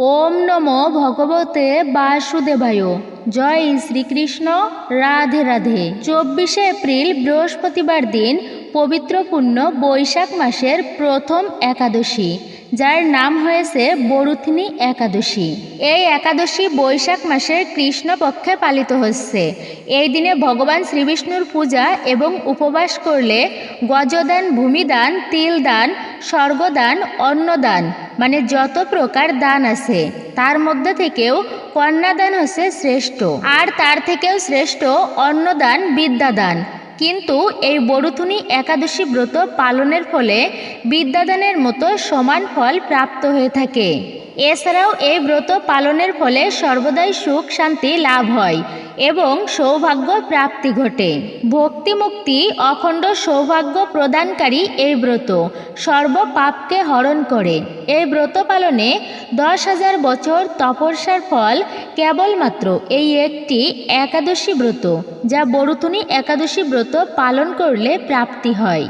ওম নমো ভগবতে বাসুদেবায়। জয় শ্রীকৃষ্ণ। রাধে রাধে। 24শে এপ্রিল বৃহস্পতিবার দিন পবিত্র পুণ্য বৈশাখ মাসের প্রথম একাদশী, যার নাম হয়েছে বরুথিনী একাদশী। এই একাদশী বৈশাখ মাসের কৃষ্ণপক্ষে পালিত হচ্ছে। এই দিনে ভগবান শ্রীবিষ্ণুর পূজা এবং উপবাস করলে গজদান, ভূমিদান, তিলদান, স্বর্গদান, অন্নদান মানে যত প্রকার দান আছে তার মধ্যে থেকেও কন্যাদান হচ্ছে শ্রেষ্ঠ, আর তার থেকেও শ্রেষ্ঠ অন্নদান, বিদ্যাদান। কিন্তু এই বরুথিনী একাদশী ব্রত পালনের ফলে বিদ্যাদানের মতো সমান ফল প্রাপ্ত হয়ে থাকে। এছাড়াও এই ব্রত পালনের ফলে সর্বদাই সুখ শান্তি লাভ হয় এবং সৌভাগ্য প্রাপ্তি ঘটে। ভক্তি মুক্তি অখণ্ড সৌভাগ্য প্রদানকারী এই ব্রত সর্ব পাপকে হরণ করে। এই ব্রত পালনে 10,000 বছর তপস্যার ফল কেবলমাত্র এই একটি একাদশী ব্রত, যা বরুথিনী একাদশী ব্রত পালন করলে প্রাপ্তি হয়।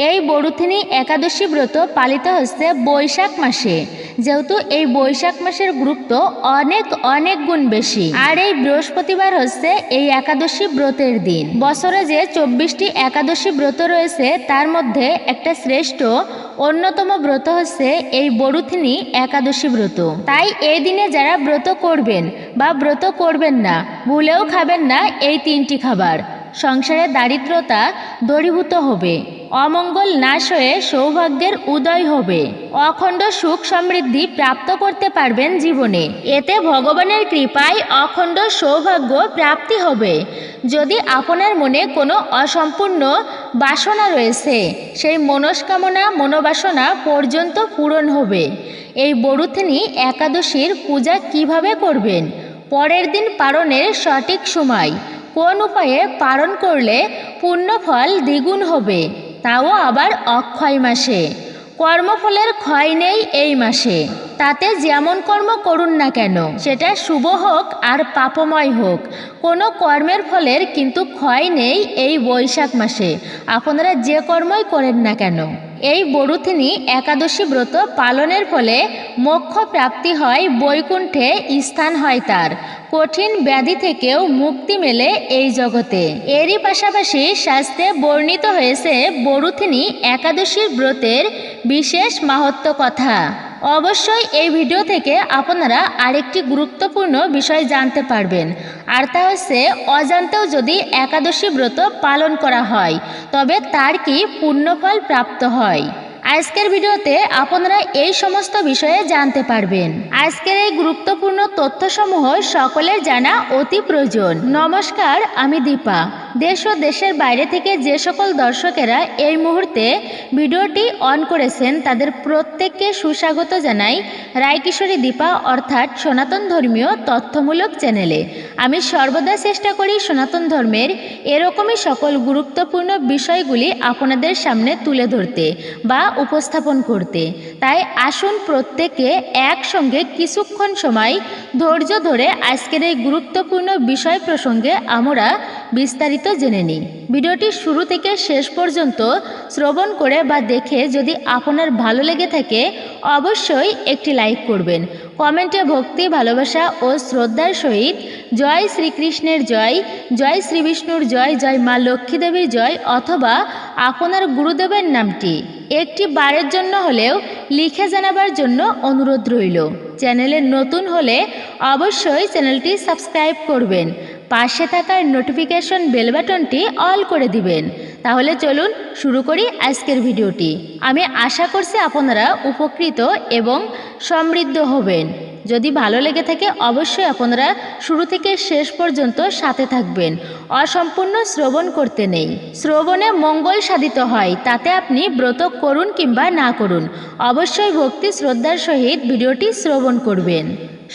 এই বরুথিনী একাদশী ব্রত পালিত হচ্ছে বৈশাখ মাসে, যেহেতু এই বৈশাখ মাসের গুরুত্ব অনেক অনেক গুণ বেশি। আর এই বৃহস্পতিবার হচ্ছে এই একাদশী ব্রতের দিন। বছরে যে 24টি একাদশী ব্রত রয়েছে তার মধ্যে একটা শ্রেষ্ঠ অন্যতম ব্রত হচ্ছে এই বরুথিনী একাদশী ব্রত। তাই এই দিনে যারা ব্রত করবেন বা ব্রত করবেন না, ভুলেও খাবেন না এই 3টি খাবার। সংসারে দারিদ্রতা দূরীভূত হবে, অমঙ্গল নাশ হয়ে সৌভাগ্যের উদয় হবে, অখণ্ড সুখ সমৃদ্ধি প্রাপ্ত করতে পারবেন জীবনে। এতে ভগবানের কৃপায় অখণ্ড সৌভাগ্য প্রাপ্তি হবে। যদি আপনার মনে কোনো অসম্পূর্ণ বাসনা রয়েছে, সেই মনস্কামনা মনোবাসনা পর্যন্ত পূরণ হবে। এই বরুথিনী একাদশীর পূজা কিভাবে করবেন, পরের দিন পালনের সঠিক সময়, কোন উপায়ে পালন করলে পুণ্যফল দ্বিগুণ হবে, তাও আবার অক্ষয় মাসে। কর্মফলের ক্ষয় নেই এই মাসে। তাতে যেমন কর্ম করুন না কেন, সেটা শুভ হোক আর পাপময় হোক, কোনো কর্মের ফলের কিন্তু ক্ষয় নেই এই বৈশাখ মাসে, আপনারা যে কর্মই করেন না কেন। এই বরুথিনী একাদশী ব্রত পালনের ফলে মোক্ষ প্রাপ্তি হয়, বৈকুণ্ঠে স্থান হয় তার, কঠিন ব্যাধি থেকেও মুক্তি মেলে এই জগতে। এরই পাশাপাশি শাস্ত্রে বর্ণিত হয়েছে বরুথিনী একাদশীর ব্রতের বিশেষ মাহাত্ম্য কথা। অবশ্যই এই ভিডিও থেকে আপনারা আরেকটি গুরুত্বপূর্ণ বিষয় জানতে পারবেন, আর তা হচ্ছে অজান্তেও যদি একাদশী ব্রত পালন করা হয় তবে তার কি পুণ্যফল প্রাপ্ত হয়। আজকের ভিডিওতে আপনারা এই সমস্ত বিষয়ে জানতে পারবেন। আজকের এই গুরুত্বপূর্ণ তথ্যসমূহ সকলের জানা অতি প্রয়োজন। নমস্কার, আমি দীপা। দেশ ও দেশের বাইরে থেকে যে সকল দর্শকেরা এই মুহূর্তে ভিডিওটি অন করেছেন তাদের প্রত্যেককে সুস্বাগত জানাই রায়কিশোরী দীপা অর্থাৎ সনাতন ধর্মীয় তথ্যমূলক চ্যানেলে। আমি সর্বদা চেষ্টা করি সনাতন ধর্মের এরকমই সকল গুরুত্বপূর্ণ বিষয়গুলি আপনাদের সামনে তুলে ধরতে বা উপস্থাপন করতে। তাই আসুন প্রত্যেকে একসঙ্গে কিছুক্ষণ সময় ধৈর্য ধরে আজকের এই গুরুত্বপূর্ণ বিষয় প্রসঙ্গে আমরা বিস্তারিত জেনে নিই। ভিডিওটি শুরু থেকে শেষ পর্যন্ত শ্রবণ করে বা দেখে যদি আপনার ভালো লেগে থাকে অবশ্যই একটি লাইক করবেন। কমেন্টে ভক্তি, ভালোবাসা ও শ্রদ্ধার সহিত জয় শ্রীকৃষ্ণের জয়, জয় শ্রী বিষ্ণুর জয়, জয় মা লক্ষ্মী দেবীর জয় অথবা আপনার গুরুদেবের নামটি একটি বারের জন্য হলেও লিখে জানাবার জন্য অনুরোধ রইল। চ্যানেলে নতুন হলে অবশ্যই চ্যানেলটি সাবস্ক্রাইব করবেন, পাশে থাকার নোটিফিকেশন বেল বাটনটি অল করে দিবেন। তাহলে চলুন শুরু করি আজকের ভিডিওটি। আমি আশা করছি আপনারা উপকৃত এবং সমৃদ্ধ হবেন। যদি ভালো লেগে থাকে অবশ্যই আপনারা শুরু থেকে শেষ পর্যন্ত সাথে থাকবেন। অসম্পূর্ণ শ্রবণ করতে নেই, শ্রবণে মঙ্গল সাধিত হয়। তাতে আপনি ব্রত করুন কিংবা না করুন অবশ্যই ভক্তি শ্রদ্ধার সহিত ভিডিওটি শ্রবণ করবেন।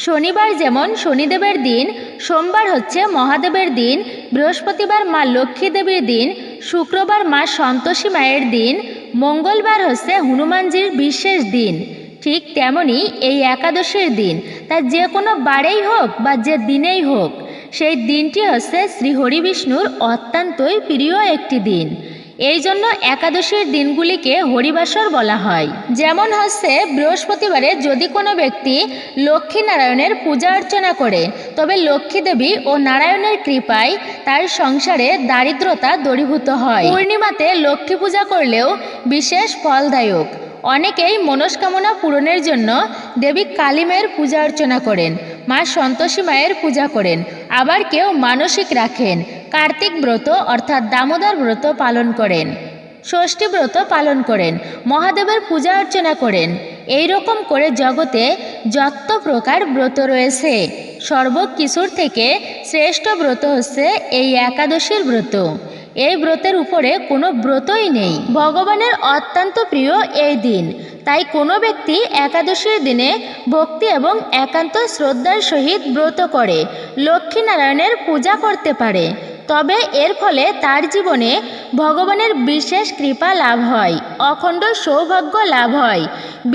শনিবার যেমন শনিদেবের দিন, সোমবার হচ্ছে মহাদেবের দিন, বৃহস্পতিবার মা লক্ষ্মী দেবীর দিন, শুক্রবার মা সন্তোষী মায়ের দিন, মঙ্গলবার হচ্ছে হনুমানজির বিশেষ দিন, ঠিক তেমনি এই একাদশীর দিন তা যে কোনো বারেই হোক বা যে দিনেই হোক সেই দিনটি হচ্ছে শ্রী হরি বিষ্ণুর অত্যন্তই প্রিয় একটি দিন। এই জন্য একাদশীর দিনগুলিকে হরিবাসর বলা হয়। যেমন হচ্ছে বৃহস্পতিবারে যদি কোনো ব্যক্তি লক্ষ্মীনারায়ণের পূজা অর্চনা করে, তবে লক্ষ্মী দেবী ও নারায়ণের কৃপায় তার সংসারে দারিদ্রতা দূরীভূত হয়। পূর্ণিমাতে লক্ষ্মী পূজা করলেও বিশেষ ফলদায়ক। অনেকেই মনস্কামনা পূরণের জন্য দেবী কালী মায়ের পূজা অর্চনা করেন, মা সন্তোষী মায়ের পূজা করেন, আবার কেউ মানসিক রাখেন, কার্তিক ব্রত অর্থাৎ দামোদর ব্রত পালন করেন, ষষ্ঠী ব্রত পালন করেন, মহাদেবের পূজা অর্চনা করেন। এই রকম করে জগতে যত প্রকার ব্রত রয়েছে, সর্বকিছুর থেকে শ্রেষ্ঠ ব্রত হচ্ছে এই একাদশীর ব্রত। এই ব্রতের উপরে কোনো ব্রতই নেই। ভগবানের অত্যন্ত প্রিয় এই দিন, তাই কোনো ব্যক্তি একাদশীর দিনে ভক্তি এবং একান্ত শ্রদ্ধার সহিত ব্রত করে লক্ষ্মীনারায়ণের পূজা করতে পারে, তবে এর ফলে তার জীবনে ভগবানের বিশেষ কৃপা লাভ হয়, অখণ্ড সৌভাগ্য লাভ হয়।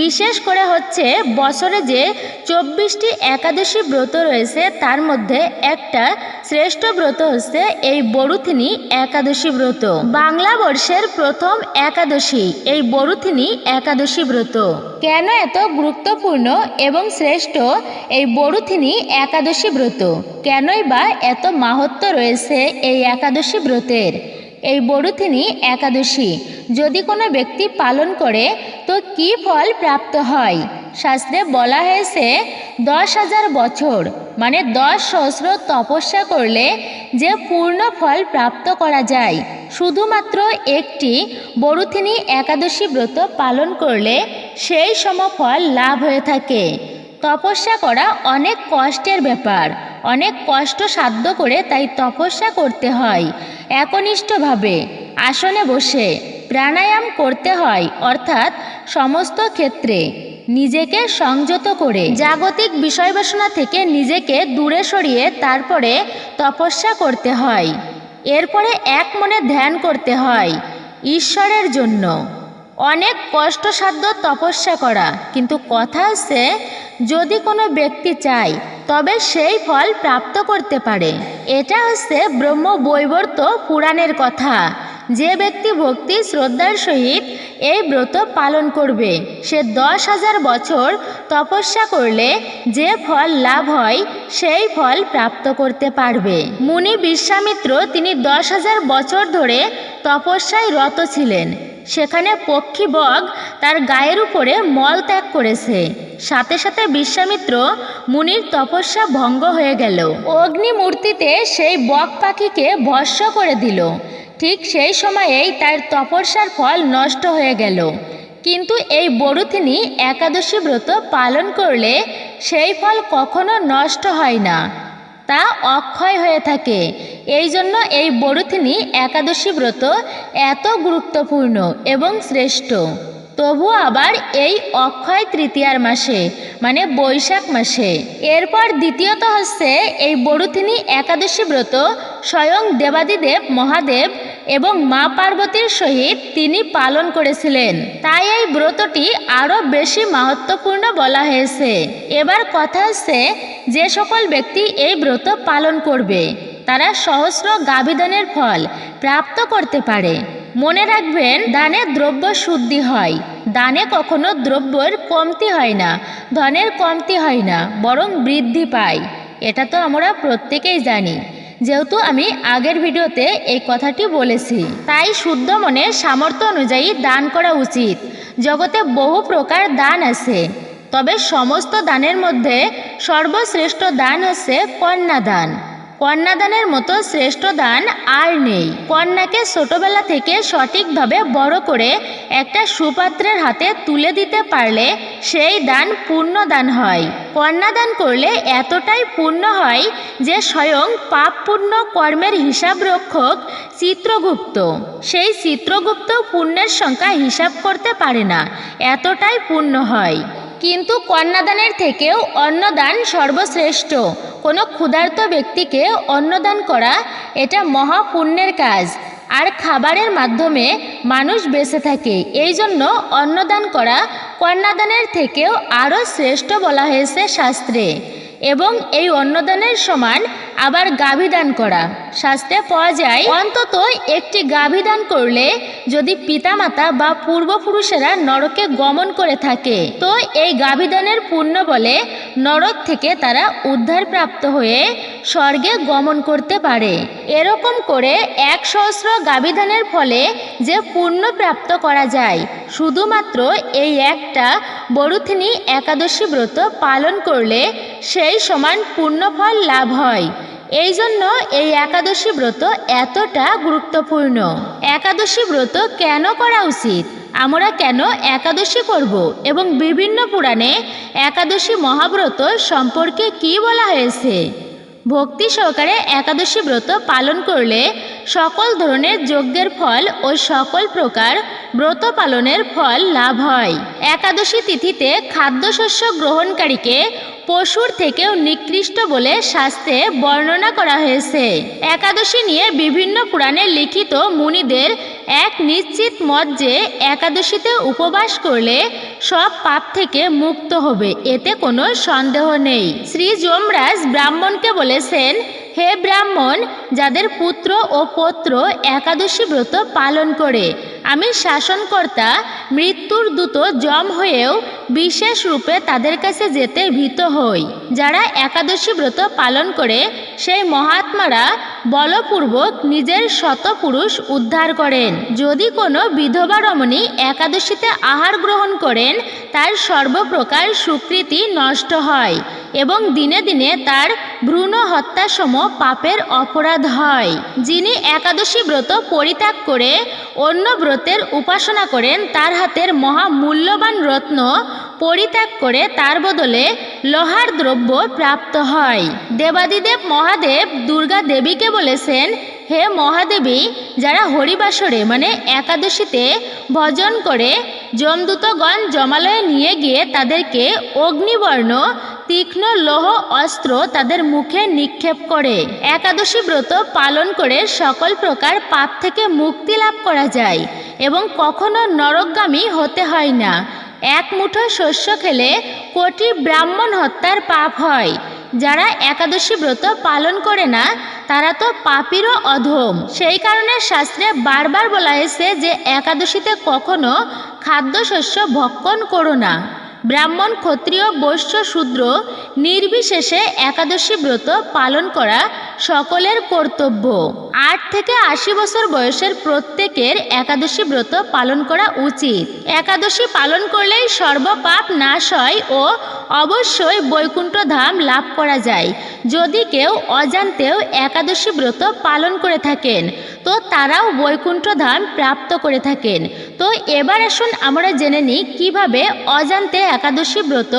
বিশেষ করে হচ্ছে বছরে যে 24টি একাদশী ব্রত রয়েছে তার মধ্যে একটা শ্রেষ্ঠ ব্রত হচ্ছে এই বরুথিনী একাদশী ব্রত। বাংলা বর্ষের প্রথম একাদশী এই বরুথিনী একাদশী ব্রত। কেন এত গুরুত্বপূর্ণ এবং শ্রেষ্ঠ এই বরুথিনী একাদশী ব্রত? কেনই বা এত মাহাত্ম্য রয়েছে এই একাদশী ব্রতের? এই বরুথিনী একাদশী যদি কোনো ব্যক্তি পালন করে তো কি ফল প্রাপ্ত হয়? শাস্ত্রে বলা হয়েছে 10,000 বছর মানে 10 সহস্র তপস্যা করলে যে পূর্ণ ফল প্রাপ্ত করা যায়, শুধুমাত্র একটি বরুথিনী একাদশী ব্রত পালন করলে সেই সমফল লাভ হয়ে থাকে। তপস্যা করা অনেক কষ্টের ব্যাপার, অনেক কষ্ট সাধ্য করে তাই তপস্যা করতে হয়। একনিষ্ঠভাবে আসনে বসে প্রাণায়াম করতে হয়, অর্থাৎ সমস্ত ক্ষেত্রে নিজেকে সংযত করে জাগতিক বিষয়বাসনা থেকে নিজেকে দূরে সরিয়ে তারপরে তপস্যা করতে হয়। এরপরে এক মনে ধ্যান করতে হয় ঈশ্বরের জন্য। অনেক কষ্টসাধ্য তপস্যা করা, কিন্তু কথা হচ্ছে যদি কোনো ব্যক্তি চায় তবে সেই ফল প্রাপ্ত করতে পারে। এটা হচ্ছে ব্রহ্মবৈবর্ত পুরাণের কথা। যে ব্যক্তি ভক্তি শ্রদ্ধার সহিত এই ব্রত পালন করবে সে 10,000 বছর তপস্যা করলে যে ফল লাভ হয় সেই ফল প্রাপ্ত করতে পারবে। মুনি বিশ্বামিত্র তিনি 10,000 বছর ধরে তপস্যায় রত ছিলেন। সেখানে পক্ষী বগ তার গায়ের উপরে মল ত্যাগ করেছে, সাথে সাথে বিশ্বামিত্র মুনির তপস্যা ভঙ্গ হয়ে গেল। অগ্নিমূর্তিতে সেই বক পাখিকে ভস্ম করে দিল। ঠিক সেই সময়েই তার তপস্যার ফল নষ্ট হয়ে গেল। কিন্তু এই বরুথিনী একাদশী ব্রত পালন করলে সেই ফল কখনো নষ্ট হয় না, তা অক্ষয় হয়ে থাকে। এই জন্য এই বরুথিনী একাদশী ব্রত এত গুরুত্বপূর্ণ এবং শ্রেষ্ঠ। তবু আবার এই অক্ষয় তৃতীয়ার মাসে মানে বৈশাখ মাসে। এরপর দ্বিতীয়ত হচ্ছে এই বরুথিনী একাদশী ব্রত স্বয়ং দেবাদিদেব মহাদেব এবং মা পার্বতীর সহিত তিনি পালন করেছিলেন, তাই এই ব্রতটি আরও বেশি মাহাত্ম্যপূর্ণ বলা হয়েছে। এবার কথা হচ্ছে যে সকল ব্যক্তি এই ব্রত পালন করবে তারা সহস্র গাভীদানের ফল প্রাপ্ত করতে পারে। মনে রাখবেন, দানে দ্রব্য শুদ্ধি হয়, দানে কখনো দ্রব্যের কমতি হয় না, ধনের কমতি হয় না, বরং বৃদ্ধি পায়। এটা তো আমরা প্রত্যেকেই জানি, যেহেতু আমি আগের ভিডিওতে এই কথাটি বলেছি। তাই শুদ্ধ মনে সামর্থ্য অনুযায়ী দান করা উচিত। জগতে বহু প্রকার দান আছে, তবে সমস্ত দানের মধ্যে সর্বশ্রেষ্ঠ দান হচ্ছে কন্যাদান। কন্যাদানের মতো শ্রেষ্ঠ দান আর নেই। কন্যাকে ছোটবেলা থেকে সঠিকভাবে বড় করে একটা সুপাত্রের হাতে তুলে দিতে পারলে সেই দান পূর্ণ দান হয়। কন্যাদান করলে এতটাই পূর্ণ হয় যে স্বয়ং পাপ পুণ্য কর্মের হিসাব রক্ষক চিত্রগুপ্ত, সেই চিত্রগুপ্ত পুণ্যের সংখ্যা হিসাব করতে পারে না, এতটাই পূর্ণ হয়। কিন্তু কন্যাদানের থেকেও অন্নদান সর্বশ্রেষ্ঠ। কোনো ক্ষুধার্ত ব্যক্তিকে অন্নদান করা এটা মহাপুণ্যের কাজ, আর খাবারের মাধ্যমে মানুষ বেঁচে থাকে। এই জন্য অন্নদান করা কন্যাদানের থেকেও আরও শ্রেষ্ঠ বলা হয়েছে শাস্ত্রে। এবং এই অন্নদানের সমান আবার গাভী দান করা। শাস্ত্রে পাওয়া যায় অন্তত একটি গাভী দান করলে যদি পিতামাতা বা পূর্বপুরুষেরা নরকে গমন করে থাকে তো এই গাভী দানের পুণ্য বলে নরক থেকে তারা উদ্ধার প্রাপ্ত হয়ে স্বর্গে গমন করতে পারে। এরকম করে 100 গাভী দানের ফলে যে পুণ্য প্রাপ্ত করা যায় শুধুমাত্র এই একটা বরুথিনী একাদশী ব্রত পালন করলে সেই সমান পুণ্যফল লাভ হয়। এই জন্য এই একাদশী ব্রত এতটা গুরুত্বপূর্ণ। একাদশী ব্রত কেন করা উচিত, আমরা কেন একাদশী করব এবং বিভিন্ন পুরাণে একাদশী মহাব্রত সম্পর্কে কি বলা হয়েছে। ভক্তি সহকারে একাদশী ব্রত পালন করলে সকল ধরনের যজ্ঞের ফল ও সকল প্রকার ব্রত পালনের ফল লাভ হয়। একাদশী তিথিতে খাদ্যশস্য গ্রহণকারীকে পশুর থেকেও নিকৃষ্ট বলে শাস্ত্রে বর্ণনা করা হয়েছে। একাদশী নিয়ে বিভিন্ন পুরাণে লিখিত মুনিদের এক নিশ্চিত মত যে একাদশীতে উপবাস করলে সব পাপ থেকে মুক্ত হবে, এতে কোনো সন্দেহ নেই। শ্রী যমরাজ ব্রাহ্মণকে বলেছেন, হে ব্রাহ্মণ, যাদের পুত্র ও পৌত্র একাদশী ব্রত পালন করে আমি শাসনকর্তা মৃত্যুর দূত যম হয়েও বিশেষ রূপে তাদের কাছে যেতে ভীত হই। যারা একাদশী ব্রত পালন করে সেই মহাত্মারা বলপূর্বক নিজের শতপুরুষ উদ্ধার করেন। যদি কোনো বিধবা রমণী একাদশীতে আহার গ্রহণ করেন তার সর্বপ্রকার সুকৃতি নষ্ট হয় এবং দিনে দিনে তার ভ্রূণ হত্যাসম পাপের অপরাধ হয়। যিনি একাদশী ব্রত পরিত্যাগ করে অন্য ব্রতের উপাসনা করেন তার হাতের মহামূল্যবান রত্ন পরিত্যাগ করে তার বদলে লোহার দ্রব্য প্রাপ্ত হয়। দেবাদিদেব মহাদেব দুর্গা দেবীকে বলেছেন, হে মহাদেবী, যারা হরিবাসরে মানে একাদশীতে ভজন করে যমদূতগণ জমালয়ে নিয়ে গিয়ে তাদেরকে অগ্নিবর্ণ তীক্ষ্ণ লৌহ অস্ত্র তাদের মুখে নিক্ষেপ করে একাদশী ব্রত পালন করে সকল প্রকার পাপ থেকে মুক্তি লাভ করা যায় এবং কখনো নরকগামী হতে হয় না। এক মুঠো শস্য খেলে কোটি ব্রাহ্মণ হত্যার পাপ হয়। যারা একাদশী ব্রত পালন করে না তারা তো পাপীরও অধম। সেই কারণে শাস্ত্রে বারবার বলা হয়েছে যে একাদশীতে কখনো খাদ্যশস্য ভক্ষণ করো না। ব্রাহ্মণ, ক্ষত্রিয়, বৈশ্য, শূদ্র নির্বিশেষে একাদশী ব্রত পালন করা সকলের কর্তব্য। 8 থেকে 80 বছর বয়সের প্রত্যেকের একাদশী ব্রত পালন করা উচিত। একাদশী পালন করলেই সর্বপাপ নাশ হয় ও অবশ্যই বৈকুণ্ঠ ধাম লাভ করা যায়। যদি কেউ অজান্তেও একাদশী ব্রত পালন করে থাকেন তো তারাও বৈকুণ্ঠ ধাম প্রাপ্ত করে থাকেন। তো এবার আসুন আমরা জেনে নিই কিভাবে অজান্তে একাদশী ব্রত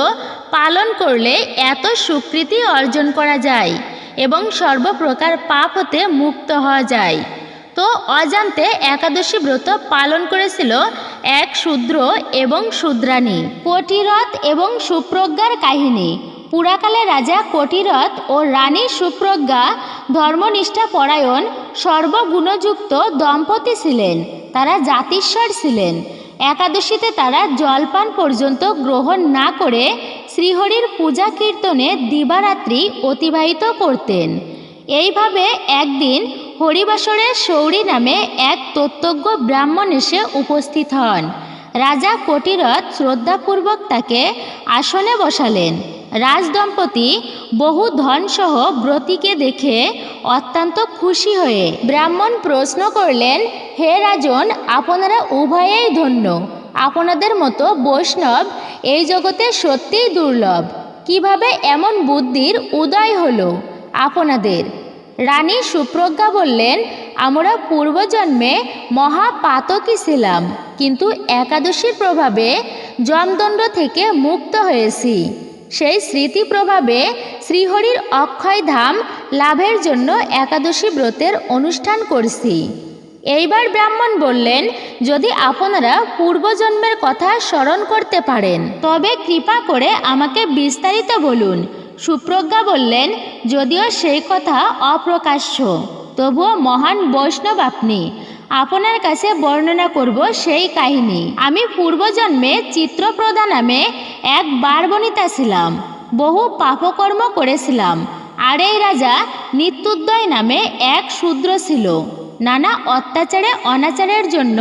পালন করলে এত সুকৃতি অর্জন করা যায় এবং সর্বপ্রকার পাপ হতে মুক্ত হওয়া যায়। তো অজান্তে একাদশী ব্রত পালন করেছিল এক শূদ্র এবং শূদ্রাণী। কটিরথ এবং সুপ্রজ্ঞার কাহিনী। পুরাকালে রাজা কটিরথ ও রানী সুপ্রজ্ঞা ধর্মনিষ্ঠা পরায়ণ সর্বগুণযুক্ত দম্পতি ছিলেন। তারা জাতিস্বর ছিলেন। একাদশীতে তারা জলপান পর্যন্ত গ্রহণ না করে শ্রীহরির পূজা কীর্তনে দিবারাত্রি অতিবাহিত করতেন। এইভাবে একদিন হরিবাসরের সৌরী নামে এক তত্ত্বজ্ঞ ব্রাহ্মণ এসে উপস্থিত হন। রাজা কটিরথ শ্রদ্ধাপূর্বক তাকে আসনে বসালেন। রাজদম্পতি বহু ধনসহ ব্রতীকে দেখে অত্যন্ত খুশি হয়ে ব্রাহ্মণ প্রশ্ন করলেন, হে রাজন, আপনারা উভয়েই ধন্য। আপনাদের মতো বৈষ্ণব এই জগতে সত্যিই দুর্লভ। কিভাবে এমন বুদ্ধির উদয় হলো আপনাদের? রানী সুপ্রজ্ঞা বললেন, আমরা পূর্বজন্মে মহাপাতকী ছিলাম, কিন্তু একাদশীর প্রভাবে যমদণ্ড থেকে মুক্ত হয়েছি। সেই স্মৃতি প্রভাবে শ্রীহরির অক্ষয় ধাম লাভের জন্য একাদশী ব্রতের অনুষ্ঠান করছি। এইবার ব্রাহ্মণ বললেন, যদি আপনারা পূর্বজন্মের কথা স্মরণ করতে পারেন তবে কৃপা করে আমাকে বিস্তারিত বলুন। সুপ্রজ্ঞা বললেন, যদিও সেই কথা অপ্রকাশ্য, তবুও মহান বৈষ্ণব আপনি, আপনার কাছে বর্ণনা করব সেই কাহিনী। আমি পূর্বজন্মে চিত্রপ্রদা নামে এক বারবনিতা ছিলাম। বহু পাপকর্ম করেছিলাম। আর এই রাজা নিত্যুদয় নামে এক শূদ্র ছিল। নানা অত্যাচারে অনাচারের জন্য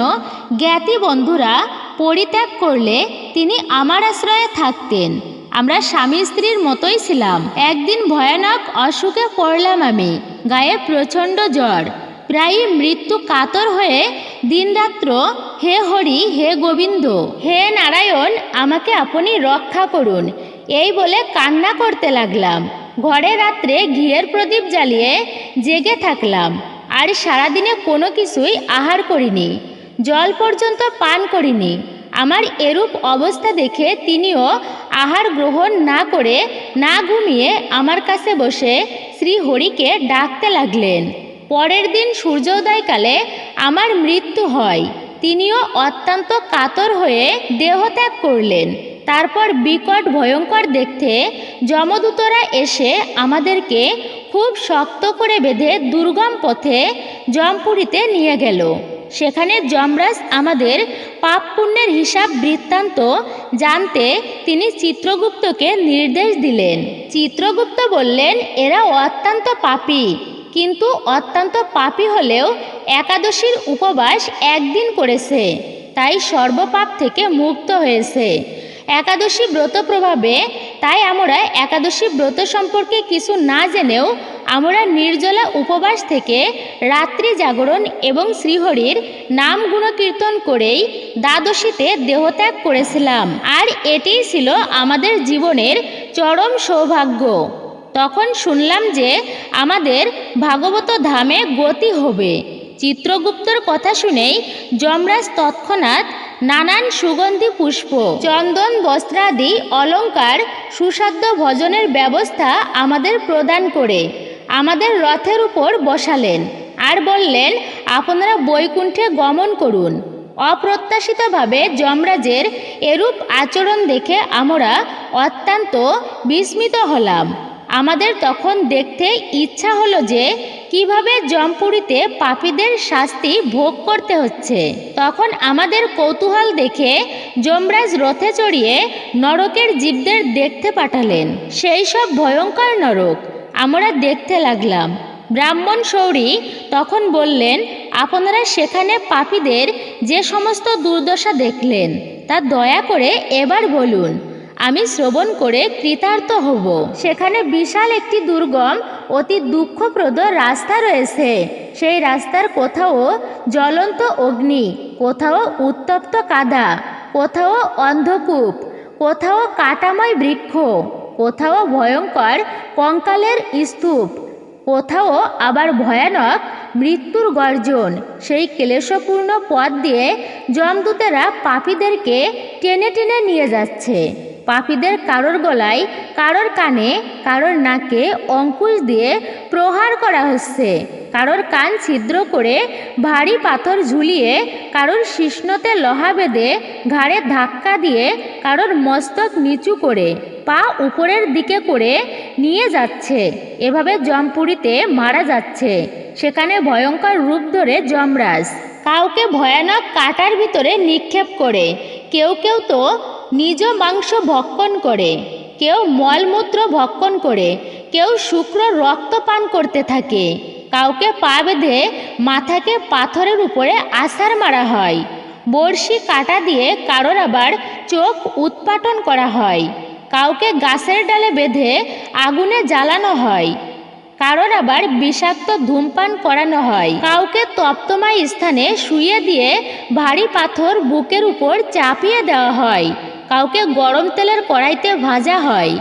জ্ঞাতি বন্ধুরা পরিত্যাগ করলে তিনি আমার আশ্রয়ে থাকতেন। আমরা স্বামী স্ত্রীর মতোই ছিলাম। একদিন ভয়ানক অসুখে পড়লাম আমি। গায়ে প্রচণ্ড জ্বর, প্রায়ই মৃত্যু কাতর হয়ে দিনরাত্র হে হরি হে গোবিন্দ হে নারায়ণ আমাকে আপনি রক্ষা করুন এই বলে কান্না করতে লাগলাম। ঘরে রাত্রে ঘিয়ের প্রদীপ জ্বালিয়ে জেগে থাকলাম। আর সারাদিনে কোনো কিছুই আহার করিনি, জল পর্যন্ত পান করিনি। আমার এরূপ অবস্থা দেখে তিনিও আহার গ্রহণ না করে না ঘুমিয়ে আমার কাছে বসে শ্রী হরিকে ডাকতে লাগলেন। পরের দিন সূর্যোদয়কালে আমার মৃত্যু হয়। তিনিও অত্যন্ত কাতর হয়ে দেহত্যাগ করলেন। তারপর বিকট ভয়ঙ্কর দেখতে যমদূতরা এসে আমাদেরকে খুব শক্ত করে বেঁধে দুর্গম পথে যমপুরীতে নিয়ে গেল। সেখানে যমরাজ আমাদের পাপ পুণ্যের হিসাব বৃত্তান্ত জানতে তিনি চিত্রগুপ্তকে নির্দেশ দিলেন। চিত্রগুপ্ত বললেন, এরা অত্যন্ত পাপী, কিন্তু অত্যন্ত পাপী হলেও একাদশীর উপবাস একদিন করেছে, তাই সর্বপাপ থেকে মুক্ত হয়েছে। একাদশী ব্রত প্রভাবে তাই আমরা একাদশী ব্রত সম্পর্কে কিছু না জেনেও আমরা নির্জলা উপবাস থেকে রাত্রি জাগরণ এবং শ্রীহরির নাম গুণকীর্তন করেই দ্বাদশীতে দেহত্যাগ করেছিলাম। আর এটিই ছিল আমাদের জীবনের চরম সৌভাগ্য। তখন শুনলাম যে আমাদের ভাগবত ধামে গতি হবে। চিত্রগুপ্তর কথা শুনেই যমরাজ তৎক্ষণাৎ নানান সুগন্ধি পুষ্প, চন্দন, বস্ত্রাদি অলঙ্কার, সুসাধ্য ভোজনের ব্যবস্থা আমাদের প্রদান করে আমাদের রথের উপর বসালেন আর বললেন, আপনারা বৈকুণ্ঠে গমন করুন। অপ্রত্যাশিতভাবে যমরাজের এরূপ আচরণ দেখে আমরা অত্যন্ত বিস্মিত হলাম। আমাদের তখন দেখতে ইচ্ছা হলো যে কিভাবে যমপুরীতে পাপীদের শাস্তি ভোগ করতে হচ্ছে। তখন আমাদের কৌতূহল দেখে যমরাজ রথে চড়িয়ে নরকের জীবদের দেখতে পাঠালেন। সেই সব ভয়ঙ্কর নরক আমরা দেখতে লাগলাম। ব্রাহ্মণ শৌরী তখন বললেন, আপনারা সেখানে পাপীদের যে সমস্ত দুর্দশা দেখলেন তা দয়া করে এবার বলুন, আমি শ্রবণ করে কৃতার্থ হব। সেখানে বিশাল একটি দুর্গম অতি দুঃখপ্রদ রাস্তা রয়েছে। সেই রাস্তার কোথাও জ্বলন্ত অগ্নি, কোথাও উত্তপ্ত কাদা, কোথাও অন্ধকূপ, কোথাও কাঁটাময় বৃক্ষ, কোথাও ভয়ঙ্কর কঙ্কালের স্তূপ, কোথাও আবার ভয়ানক মৃত্যুর গর্জন। সেই ক্লেশপূর্ণ পথ দিয়ে যমদূতেরা পাপীদেরকে টেনে টেনে নিয়ে যাচ্ছে। পাপীদের কারোর গলায়, কারোর কানে, কারোর নাকে অঙ্কুশ দিয়ে প্রহার করা হচ্ছে, কারোর কান ছিদ্র করে ভারী পাথর ঝুলিয়ে, কারোর শিশ্নতে লোহা বেঁধে ঘাড়ে ধাক্কা দিয়ে, কারোর মস্তক নিচু করে পা উপরের দিকে করে নিয়ে যাচ্ছে। এভাবে যমপুরীতে মারা যাচ্ছে। সেখানে ভয়ঙ্কর রূপ ধরে যমরাজ কাউকে ভয়ানক কাঁটার ভিতরে নিক্ষেপ করে, কেউ কেউ তো নিজ মাংস ভক্ষণ করে, কেউ মলমূত্র ভক্ষণ করে, কেউ শুক্র রক্ত পান করতে থাকে। কাউকে পা বেঁধে মাথাকে পাথরের উপরে আছাড় মারা হয়। বড়শি কাঁটা দিয়ে কারোর আবার চোখ উৎপাটন করা হয়। কাউকে গাছের ডালে বেঁধে আগুনে জ্বালানো হয়। কারোর আবার বিষাক্ত ধূমপান করানো হয়। কাউকে তপ্তময় স্থানে শুইয়ে দিয়ে ভারী পাথর বুকের উপর চাপিয়ে দেওয়া হয়। কাউকে গরম তেলের কড়াইতে ভাজা হয়।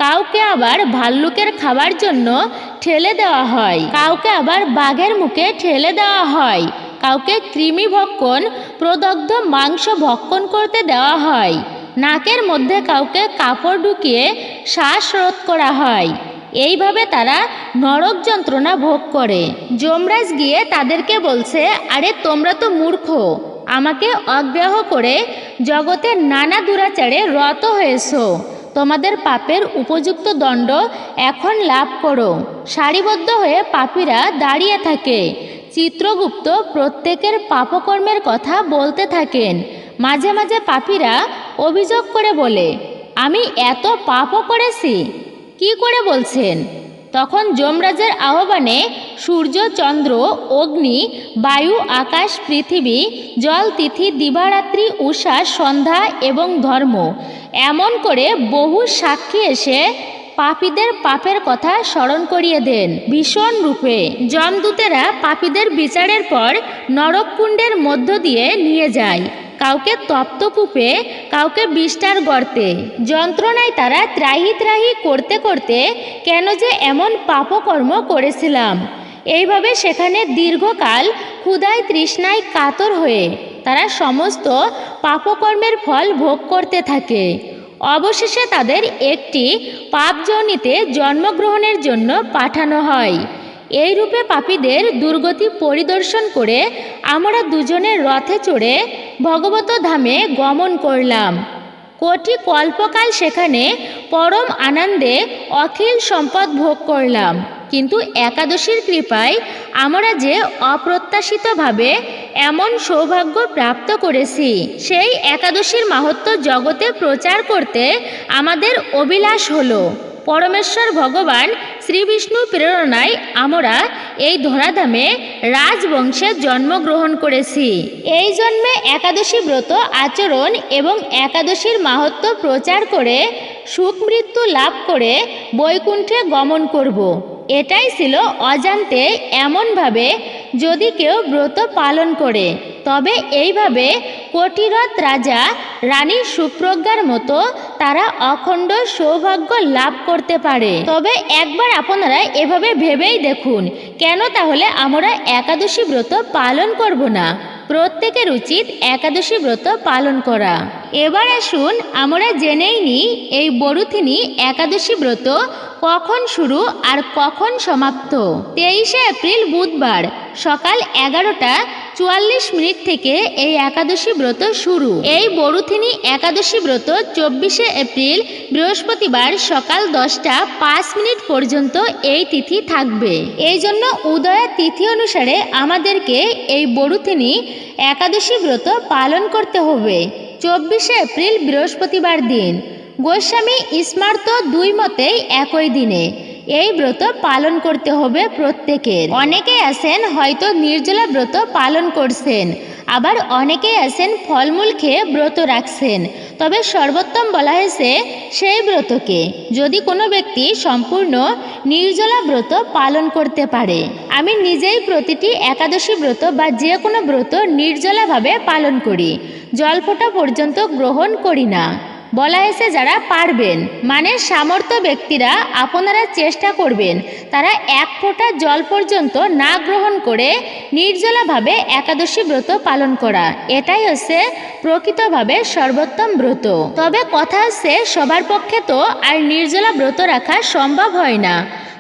কাউকে আবার ভাল্লুকের খাবার জন্য ঠেলে দেওয়া হয়। কাউকে আবার বাঘের মুখে ঠেলে দেওয়া হয়। কাউকে কৃমি ভক্ষণ, প্রদগ্ধ মাংস ভক্ষণ করতে দেওয়া হয়। নাকের মধ্যে কাউকে কাপড় ঢুকিয়ে শ্বাসরোধ করা হয়। এইভাবে তারা নরক যন্ত্রণা ভোগ করে। যমরাজ গিয়ে তাদেরকে বলছে, আরে তোমরা তো মূর্খ, আমাকে অগ্রাহ্য করে জগতের নানা দুরাচারে রত হয়েছো। তোমাদের পাপের উপযুক্ত দণ্ড এখন লাভ করো। সারিবদ্ধ হয়ে পাপীরা দাঁড়িয়ে থাকে। চিত্রগুপ্ত প্রত্যেকের পাপকর্মের কথা বলতে থাকেন। মাঝে মাঝে পাপীরা অভিযোগ করে বলে, আমি এত পাপও করেছি। কি করে বলছেন? তখন যমরাজের আহ্বানে সূর্য, চন্দ্র, অগ্নি, বায়ু, আকাশ, পৃথিবী, জল, তিথি, দিবারাত্রি, উষা, সন্ধ্যা এবং ধর্ম এমন করে বহু সাক্ষী এসে পাপীদের পাপের কথা স্মরণ করিয়ে দেন ভীষণ রূপে। যমদূতেরা পাপীদের বিচারের পর নরককুণ্ডের মধ্য দিয়ে নিয়ে যায়, কাউকে তপ্তকূপে, কাউকে বিষ্ঠার গর্তে। যন্ত্রণায় তারা ত্রাহি ত্রাহি করতে করতে কেন যে এমন পাপকর্ম করেছিলাম, এইভাবে সেখানে দীর্ঘকাল ক্ষুধায় তৃষ্ণায় কাতর হয়ে তারা সমস্ত পাপকর্মের ফল ভোগ করতে থাকে। অবশেষে তাদের একটি পাপজনিতে জন্মগ্রহণের জন্য পাঠানো হয়। এই রূপে পাপীদের দুর্গতি পরিদর্শন করে আমরা দুজনে রথে চড়ে ভগবত ধামে গমন করলাম। কোটি কল্পকাল সেখানে পরম আনন্দে অখিল সম্পদ ভোগ করলাম। কিন্তু একাদশীর কৃপায় আমরা যে অপ্রত্যাশিতভাবে এমন সৌভাগ্য প্রাপ্ত করেছি, সেই একাদশীর মাহাত্ম্য জগতে প্রচার করতে আমাদের অভিলাষ হলো। পরমেশ্বর ভগবান শ্রীবিষ্ণু প্রেরণায় আমরা এই ধরাধামে রাজবংশে জন্মগ্রহণ করেছি। এই জন্মে একাদশী ব্রত আচরণ এবং একাদশীর মাহাত্ম্য প্রচার করে সুখ মৃত্যু লাভ করে বৈকুণ্ঠে গমন করব। এটাই ছিল অজান্তে এমনভাবে যদি কেউ ব্রত পালন করে, তবে এইভাবে কোটিরথ রাজা রানী সুপ্রজ্ঞার মতো তারা অখণ্ড সৌভাগ্য লাভ করতে পারে। তবে একবার আপনারা এভাবে ভেবেই দেখুন, কেন তাহলে আমরা একাদশী ব্রত পালন করব না? প্রত্যেকের উচিত একাদশী ব্রত পালন করা। এবার আসুন আমরা জেনেই নিই এই বরুথিনী একাদশী ব্রত কখন শুরু আর কখন সমাপ্ত। 23শে এপ্রিল বুধবার সকাল 11:44 থেকে এই একাদশী ব্রত শুরু। এই বরুথিনী একাদশী ব্রত 24শে এপ্রিল বৃহস্পতিবার সকাল 10:05 পর্যন্ত এই তিথি থাকবে। এই জন্য উদয়া তিথি অনুসারে আমাদেরকে এই বরুথিনী একাদশী ব্রত পালন করতে হবে 24শে এপ্রিল বৃহস্পতিবার দিন। গোস্বামী স্মার্ত দুই মতেই একই দিনে এই ব্রত পালন করতে হবে প্রত্যেকের। অনেকেই আছেন হয়তো নির্জলা ব্রত পালন করছেন, আবার অনেকেই আছেন ফলমূল খেয়ে ব্রত রাখছেন। তবে সর্বোত্তম বলা হয়েছে সেই ব্রতকে, যদি কোনো ব্যক্তি সম্পূর্ণ নির্জলা ব্রত পালন করতে পারে। আমি নিজেই প্রতিটি একাদশী ব্রত বা যে কোনো ব্রত নির্জলাভাবে পালন করি, জল ফোঁটা পর্যন্ত গ্রহণ করি না। বলা হয়েছে যারা পারবেন, মানে সামর্থ্য ব্যক্তিরা আপনারা চেষ্টা করবেন তারা এক ফোঁটা জল পর্যন্ত না গ্রহণ করে নির্জলাভাবে একাদশী ব্রত পালন করা। এটাই হচ্ছে প্রকৃতভাবে সর্বোত্তম ব্রত। তবে কথা হচ্ছে সবার পক্ষে তো আর নির্জলা ব্রত রাখা সম্ভব হয় না।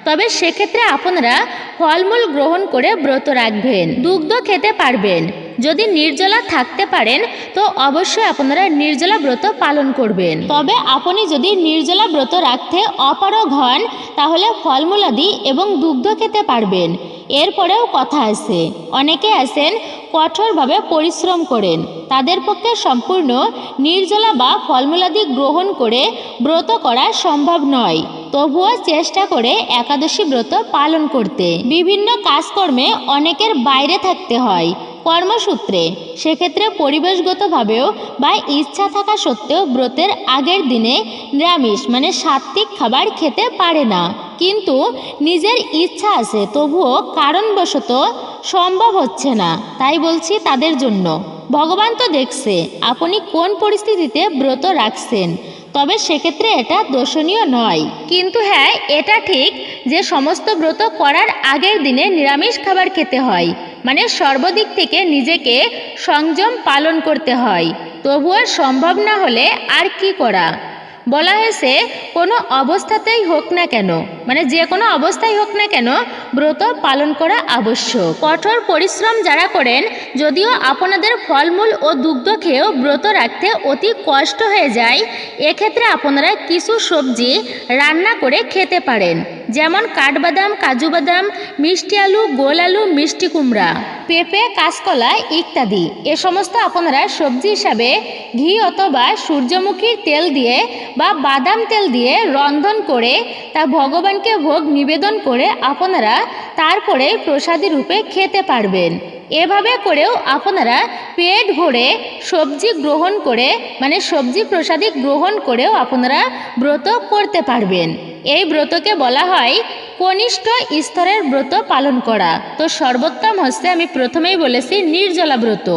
তবে সেক্ষেত্রে আপনারা ফলমূল গ্রহণ করে ব্রত রাখবেন, দুগ্ধ খেতে পারবেন। যদি নির্জলা থাকতে পারেন তো অবশ্যই আপনারা নির্জলা ব্রত পালন করবেন। তবে আপনি যদি নির্জলা ব্রত রাখতে অপারগ হন তাহলে ফলমূলাদি এবং দুগ্ধ খেতে পারবেন। এরপরেও কথা আছে, অনেকে আছেন কঠোরভাবে পরিশ্রম করেন, তাদের পক্ষে সম্পূর্ণ নির্জলা বা ফলমূলাদি গ্রহণ করে ব্রত করা সম্ভব নয়। তবুও চেষ্টা করে একাদশী ব্রত পালন করতে। বিভিন্ন কাজকর্মে অনেকের বাইরে থাকতে হয় কর্মসূত্রে, সেক্ষেত্রে পরিবেশগতভাবেও বা ইচ্ছা থাকা সত্ত্বেও ব্রতের আগের দিনে নিরামিষ মানে সাত্ত্বিক খাবার খেতে পারে না, কিন্তু নিজের ইচ্ছা আছে তবুও কারণবশত সম্ভব হচ্ছে না। তাই বলছি তাদের জন্য, ভগবান তো দেখছে আপনি কোন পরিস্থিতিতে ব্রত রাখছেন, তবে সেক্ষেত্রে এটা দোষণীয় নয়। কিন্তু হ্যাঁ, এটা ঠিক যে সমস্ত ব্রত করার আগের দিনে নিরামিষ খাবার খেতে হয়, মানে সর্বদিক থেকে নিজেকে সংযম পালন করতে হয়। তবুও সম্ভব না হলে আর কি করা? বলা হয়েছে কোনো অবস্থাতেই হোক না কেন, মানে যে কোনো অবস্থায় হোক না কেন ব্রত পালন করা আবশ্যক। কঠোর পরিশ্রম যারা করেন, যদিও আপনাদের ফলমূল ও দুগ্ধ খেয়েও ব্রত রাখতে অতি কষ্ট হয়ে যায়, এক্ষেত্রে আপনারা কিছু সবজি রান্না করে খেতে পারেন, যেমন কাঠবাদাম, কাজু বাদাম, মিষ্টি আলু, গোল আলু, মিষ্টি কুমড়া, পেঁপে, কাঁচকলা ইত্যাদি। এ সমস্ত আপনারা সবজি হিসাবে ঘি অথবা সূর্যমুখীর তেল দিয়ে বা বাদাম তেল দিয়ে রন্ধন করে তা ভগবান ভগবানকে ভোগ নিবেদন করে আপনারা তারপরে প্রসাদী রূপে খেতে পারবেন। এভাবে করেও আপনারা পেট ভরে সবজি গ্রহণ করে সবজি প্রসাদী গ্রহণ করেও আপনারা ব্রত করতে পারবেন। এই ব্রতকে বলা হয় কনিষ্ঠ স্তরের ব্রত পালন করা। তো সর্বোত্তম হচ্ছে, আমি প্রথমেই বলেছি, নির্জলা ব্রত।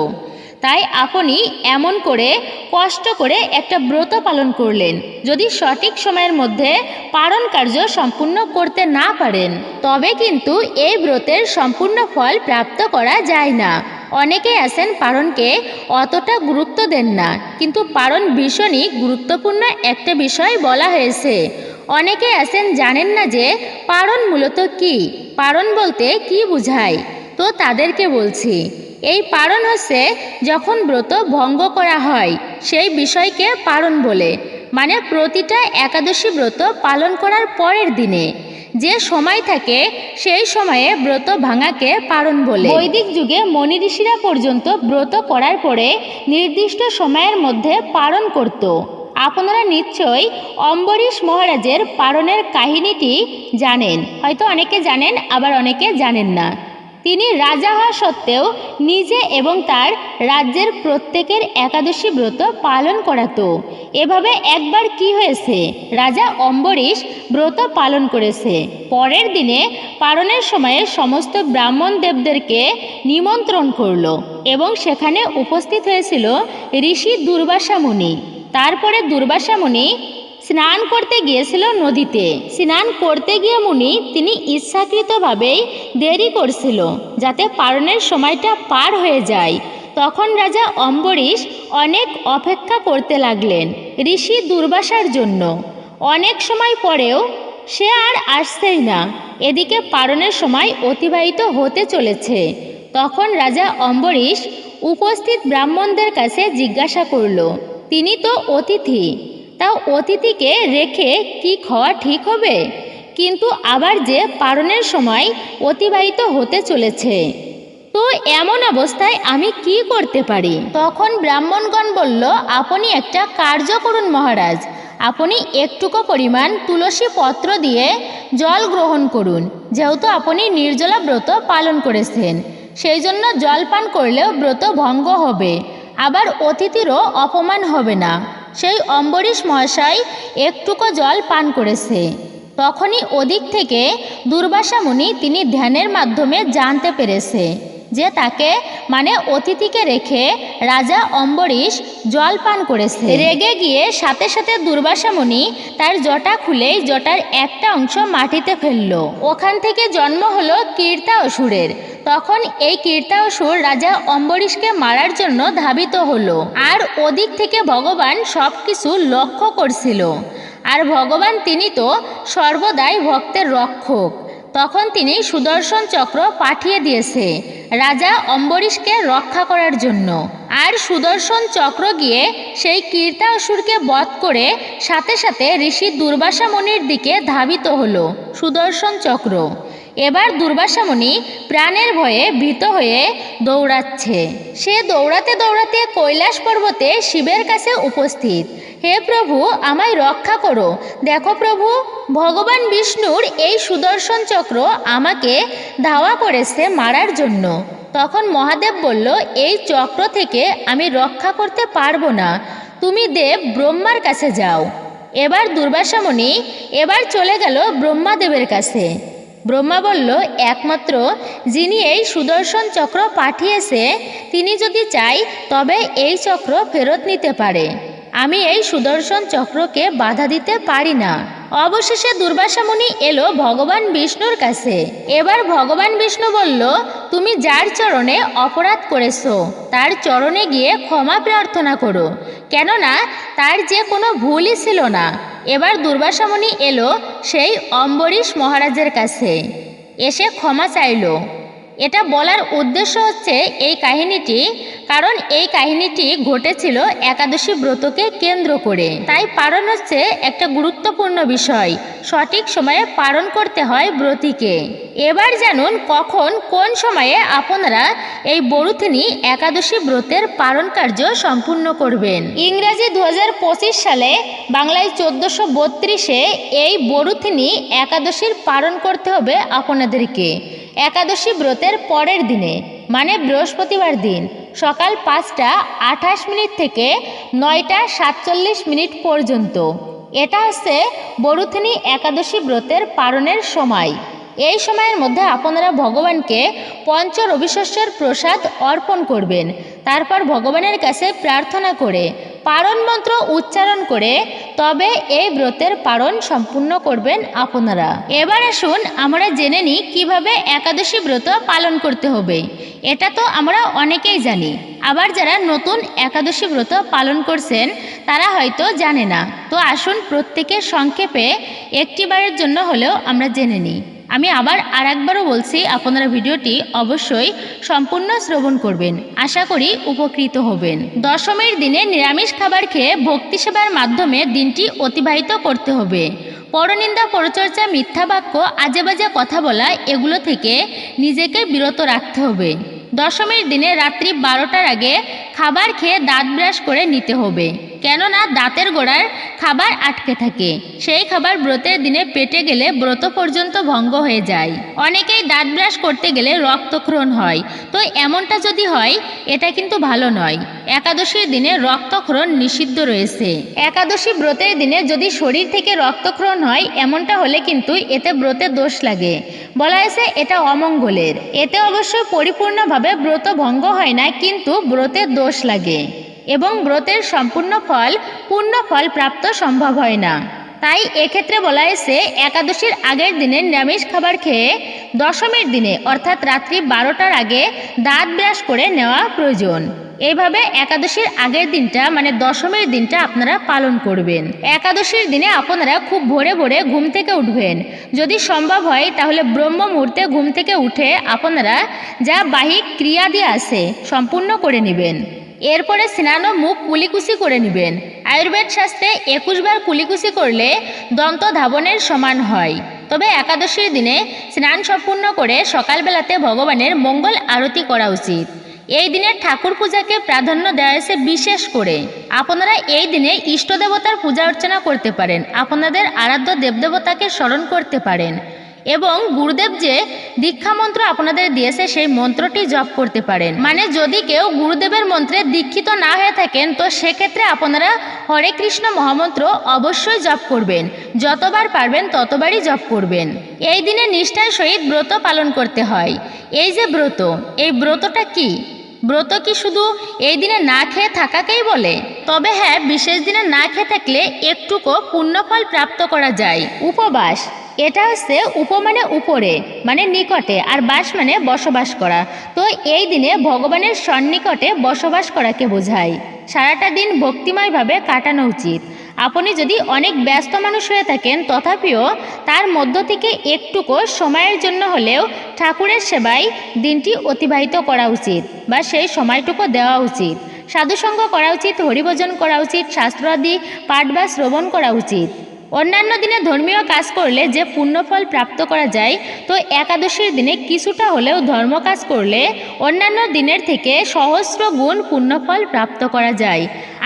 তাই আপনি এমন করে কষ্ট করে একটা ব্রত পালন করলেন। যদি সঠিক সময়ের মধ্যে পালন কার্য সম্পূর্ণ করতে না পারেন তবে কিন্তু এই ব্রতের সম্পূর্ণ ফল প্রাপ্ত করা যায় না। অনেকেই আছেন পালনকে অতটা গুরুত্ব দেন না, কিন্তু পালন ভীষণই গুরুত্বপূর্ণ একটা বিষয় বলা হয়েছে। অনেকে আছেন জানেন না যে পালন মূলত কি, পালন বলতে কি বোঝায়। তো তাদেরকে বলছি, এই পালন হচ্ছে যখন ব্রত ভঙ্গ করা হয় সেই বিষয়কে পালন বলে। প্রতিটা একাদশী ব্রত পালন করার পরের দিনে যে সময় থাকে সেই সময়ে ব্রত ভাঙাকে পালন বলে। বৈদিক যুগে মনি ঋষিরা পর্যন্ত ব্রত করার পরে নির্দিষ্ট সময়ের মধ্যে পালন করত। আপনারা নিশ্চয়ই অম্বরীশ মহারাজের পালনের কাহিনীটি জানেন। হয়তো অনেকে জানেন, আবার অনেকে জানেন না। তিনি রাজা হওয়া সত্ত্বেও নিজে এবং তার রাজ্যের প্রত্যেকের একাদশী ব্রত পালন করাতো। এভাবে একবার কি হয়েছে, রাজা অম্বরীশ ব্রত পালন করেছে। পরের দিনে পালনের সময়ে সমস্ত ব্রাহ্মণ দেবদেরকে নিমন্ত্রণ করল এবং সেখানে উপস্থিত হয়েছিল ঋষি দুর্বাসা মুনি। তারপরে দুর্বাসা মুনি স্নান করতে গিয়েছিল নদীতে। স্নান করতে গিয়ে মুনি তিনি ইচ্ছাকৃতভাবেই দেরি করছিল যাতে পালনের সময়টা পার হয়ে যায়। তখন রাজা অম্বরীশ অনেক অপেক্ষা করতে লাগলেন ঋষি দুর্বাসার জন্য। অনেক সময় পরেও সে আর আসছেই না। এদিকে পালনের সময় অতিবাহিত হতে চলেছে। তখন রাজা অম্বরীশ উপস্থিত ব্রাহ্মণদের কাছে জিজ্ঞাসা করল, তিনি তো অতিথি, তাও অতিথিকে রেখে কি খাওয়া ঠিক হবে? কিন্তু আবার যে পালনের সময় অতিবাহিত হতে চলেছে, তো এমন অবস্থায় আমি কি করতে পারি? তখন ব্রাহ্মণগণ বলল, আপনি একটা কার্য করুন মহারাজ। আপনি একটুকু পরিমাণ তুলসী পত্র দিয়ে জল গ্রহণ করুন। যেহেতু আপনি নির্জলা ব্রত পালন করেছেন, সেই জন্য জল পান করলেও ব্রত ভঙ্গ হবে, আবার অতিথিরও অপমান হবে না। সেই অম্বরীশ মহাশয় একটুকু জল পান করেছে। তখনই ওদিক থেকে দুর্বাসা মুনি তিনি ধ্যানের মাধ্যমে জানতে পেরেছে যে তাকে অতিথিকে রেখে রাজা অম্বরীশ জল পান করেছে। রেগে গিয়ে সাথে সাথে দুর্বাসা মুনি তার জটা খুলেই জটার একটা অংশ মাটিতে ফেলল। ওখান থেকে জন্ম হলো কীর্তা অসুরের। তখন এই কীর্তা অসুর রাজা অম্বরীশকে মারার জন্য ধাবিত হলো। আর ওদিক থেকে ভগবান সব কিছু লক্ষ্য করছিল। আর ভগবান তিনি তো সর্বদাই ভক্তের রক্ষক। তখন তিনি সুদর্শন চক্র পাঠিয়ে দিয়েছে রাজা অম্বরীশকে রক্ষা করার জন্য। আর সুদর্শন চক্র গিয়ে সেই কীর্তা অসুরকে বধ করে সাথে সাথে ঋষি দুর্বাসা মুনির দিকে ধাবিত হলো সুদর্শন চক্র। এবার দুর্বাসা মুনি প্রাণের ভয়ে ভীত হয়ে দৌড়াচ্ছে। সে দৌড়াতে দৌড়াতে কৈলাস পর্বতে শিবের কাছে উপস্থিত। হে প্রভু, আমায় রক্ষা করো। দেখো প্রভু, ভগবান বিষ্ণুর এই সুদর্শন চক্র আমাকে ধাওয়া করেছে মারার জন্য। তখন মহাদেব বলল, এই চক্র থেকে আমি রক্ষা করতে পারবো না, তুমি দেব ব্রহ্মার কাছে যাও। এবার দুর্বাসা মুনি চলে গেল ব্রহ্মাদেবের কাছে। ব্রহ্মা বলল, একমাত্র যিনি এই সুদর্শন চক্র পাঠিয়েছে তিনি যদি চাই তবে এই চক্র ফেরত নিতে পারে। আমি এই সুদর্শন চক্রকে বাধা দিতে পারি না। অবশেষে দুর্বাসা মুনি এলো ভগবান বিষ্ণুর কাছে। এবার ভগবান বিষ্ণু বলল, তুমি যার চরণে অপরাধ করেছো তার চরণে গিয়ে ক্ষমা প্রার্থনা করো, কেননা তার যে কোনো ভুলই ছিল না। এবার দুর্বাসা মুনি এলো সেই অম্বরীশ মহারাজের কাছে, এসে ক্ষমা চাইল। এটা বলার উদ্দেশ্য হচ্ছে, এই কাহিনীটি কারণ এই কাহিনীটি ঘটেছিল একাদশী ব্রতকে কেন্দ্র করে। তাই পারণ হচ্ছে একটা গুরুত্বপূর্ণ বিষয়। সঠিক সময়ে পালন করতে হয় ব্রতীকে। এবার জানুন কখন কোন সময়ে আপনারা এই বরুথিনী একাদশী ব্রতের পালন কার্য সম্পূর্ণ করবেন। ইংরাজি 2025 সালে, বাংলায় 1432-এ এই বরুথিনী একাদশীর পালন করতে হবে আপনাদেরকে। একাদশী ব্রতের পরের দিনে মানে বৃহস্পতিবার দিন সকাল 5টা 28 থেকে 9টা 47 পর্যন্ত। এটা হচ্ছে বরুথিনী একাদশী ব্রতের পালনের সময়। এই সময়ের মধ্যে আপনারা ভগবানকে পঞ্চ রবিশস্যের প্রসাদ অর্পণ করবেন। তারপর ভগবানের কাছে প্রার্থনা করে পারণ মন্ত্র উচ্চারণ করে তবে এই ব্রতের পালন সম্পূর্ণ করবেন আপনারা। এবার আসুন আমরা জেনে নিই কিভাবে একাদশী ব্রত পালন করতে হবে। এটা তো আমরা অনেকেই জানি, আবার যারা নতুন একাদশী ব্রত পালন করছেন তারা হয়তো জানে না। তো আসুন প্রত্যেকের সংক্ষেপে একটিবারের জন্য হলেও আমরা জেনে নিই। আমি আবার আরেকবারও বলছি, আপনারা ভিডিওটি অবশ্যই সম্পূর্ণ শ্রবণ করবেন। আশা করি উপকৃত হবেন। দশমীর দিনে নিরামিষ খাবার খেয়ে ভক্তি সেবার মাধ্যমে দিনটি অতিবাহিত করতে হবে। পরনিন্দা, পরচর্চা, মিথ্যা বাক্য, আজেবাজে কথা বলা এগুলো থেকে নিজেকে বিরত রাখতে হবে। দশমীর দিনে রাত্রি 12টার আগে খাবার খেয়ে দাঁত ব্রাশ করে নিতে হবে, কেননা দাঁতের গোড়ার খাবার আটকে থাকে। সেই খাবার ব্রতের দিনে পেটে গেলে ব্রত পর্যন্ত ভঙ্গ হয়ে যায়। অনেকেই দাঁত ব্রাশ করতে গেলে রক্তক্ষরণ হয়, তো এমনটা যদি হয় এটা কিন্তু ভালো নয়। একাদশীর দিনে রক্তক্ষরণ নিষিদ্ধ রয়েছে। একাদশী ব্রতের দিনে যদি শরীর থেকে রক্তক্ষরণ হয় এমনটা হলে কিন্তু এতে ব্রতে দোষ লাগে। বলা হয়েছে এটা অমঙ্গলের। এতে অবশ্যই পরিপূর্ণভাবে ব্রত ভঙ্গ হয় না, কিন্তু ব্রতে দোষ লাগে এবং ব্রতের সম্পূর্ণ ফল পূর্ণ ফল প্রাপ্ত সম্ভব হয় না। তাই এক্ষেত্রে বলা হয়েছে একাদশীর আগের দিনে নিরামিষ খাবার খেয়ে দশমীর দিনে অর্থাৎ রাত্রি 12টার আগে দাঁত ব্রাশ করে নেওয়া প্রয়োজন। এইভাবে একাদশীর আগের দিনটা মানে দশমীর দিনটা আপনারা পালন করবেন। একাদশীর দিনে আপনারা খুব ভোরে ভোরে ঘুম থেকে উঠবেন। যদি সম্ভব হয় তাহলে ব্রহ্ম মুহূর্তে ঘুম থেকে উঠে আপনারা যা বাহিক ক্রিয়াদি আছে সম্পূর্ণ করে নেবেন। এরপরে স্নান ও মুখ কুলিকুচি করে নেবেন। আয়ুর্বেদ শাস্ত্রে 21 বার কুলিকুচি করলে দন্ত ধাবনের সমান হয়। তবে একাদশীর দিনে স্নান সম্পূর্ণ করে সকালবেলাতে ভগবানের মঙ্গল আরতি করা উচিত। এই দিনে ঠাকুর পূজাকে প্রাধান্য দেওয়া হয়েছে বিশেষ করে। আপনারা এই দিনে ইষ্ট দেবতার পূজা অর্চনা করতে পারেন, আপনাদের আরাধ্য দেবদেবতাকে স্মরণ করতে পারেন এবং গুরুদেব যে দীক্ষা মন্ত্র আপনাদের দিয়েছে সেই মন্ত্রটি জপ করতে পারেন। মানে যদি কেউ গুরুদেবের মন্ত্রে দীক্ষিত না হয়ে থাকেন তো সেক্ষেত্রে আপনারা হরে কৃষ্ণ মহামন্ত্র অবশ্যই জপ করবেন। যতবার পারবেন ততবারই জপ করবেন। এই দিনে নিষ্ঠার সহিত ব্রত পালন করতে হয়। এই যে ব্রত, এই ব্রতটা কি? ব্রত কি শুধু এই দিনে না খেয়ে থাকাকেই বলে? তবে হ্যাঁ, বিশেষ দিনে না খেয়ে থাকলে একটুকু পুণ্যফল প্রাপ্ত করা যায়। উপবাস, এটা হচ্ছে উপ মানে উপরে মানে নিকটে, আর বাস মানে বসবাস করা। তো এই দিনে ভগবানের সন্নিকটে বসবাস করাকে বোঝায়। সারাটা দিন ভক্তিময়ভাবে কাটানো উচিত। আপনি যদি অনেক ব্যস্ত মানুষ হয়ে থাকেন তথাপিও তার মধ্য থেকে একটুকু সময়ের জন্য হলেও ঠাকুরের সেবায় দিনটি অতিবাহিত করা উচিত বা সেই সময়টুকু দেওয়া উচিত। সাধুসঙ্গ করা উচিত, হরিভজন করা উচিত, শাস্ত্রাদি পাঠ বা শ্রবণ করা উচিত। অন্যান্য দিনে ধর্মীয় কাজ করলে যে পুণ্যফল প্রাপ্ত করা যায়, তো একাদশীর দিনে কিছুটা হলেও ধর্ম কাজ করলে অন্যান্য দিনের থেকে সহস্র গুণ পুণ্যফল প্রাপ্ত করা যায়।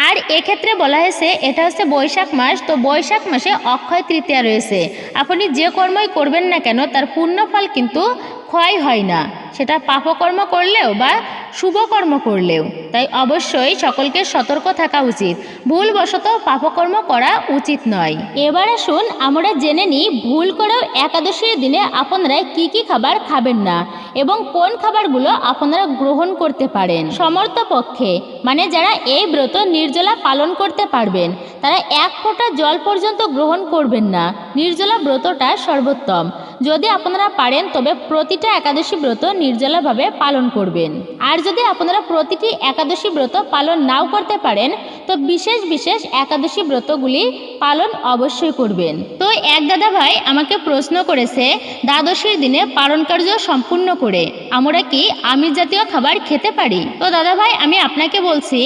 আর এক্ষেত্রে বলা হয়েছে এটা হচ্ছে বৈশাখ মাস, তো বৈশাখ মাসে অক্ষয় তৃতীয়া রয়েছে। আপনি যে কর্মই করবেন না কেন তার পুণ্যফল কিন্তু ক্ষয় হয় না, সেটা পাপকর্ম করলেও বা শুভকর্ম করলেও। তাই অবশ্যই সকলকে সতর্ক থাকা উচিত, ভুলবশত পাপকর্ম করা উচিত নয়। এবার আসুন আমরা জেনে নিই ভুল করেও একাদশীর দিনে আপনারা কি কি খাবার খাবেন না এবং কোন খাবারগুলো আপনারা গ্রহণ করতে পারেন। সমর্থ পক্ষে মানে যারা এই ব্রত নির্জলা পালন করতে পারবেন তারা 1 ফোঁটা জল পর্যন্ত গ্রহণ করবেন না। নির্জলা ব্রতটা সর্বোত্তম। যদি আপনারা পারেন তবে প্রতিটা একাদশী ব্রত নির্জলাভাবে পালন করবেন। আর যদি আপনারা প্রতিটি একাদশী ব্রত পালন নাও করতে পারেন তো বিশেষ বিশেষ একাদশী ব্রতগুলি পালন অবশ্যই করবেন। তো এক দাদা ভাই আমাকে প্রশ্ন করেছে, দ্বাদশীর দিনে পালন কার্য সম্পূর্ণ করে আমরা কি আমিষ জাতীয় খাবার খেতে পারি? তো দাদা ভাই আমি আপনাকে বলছি,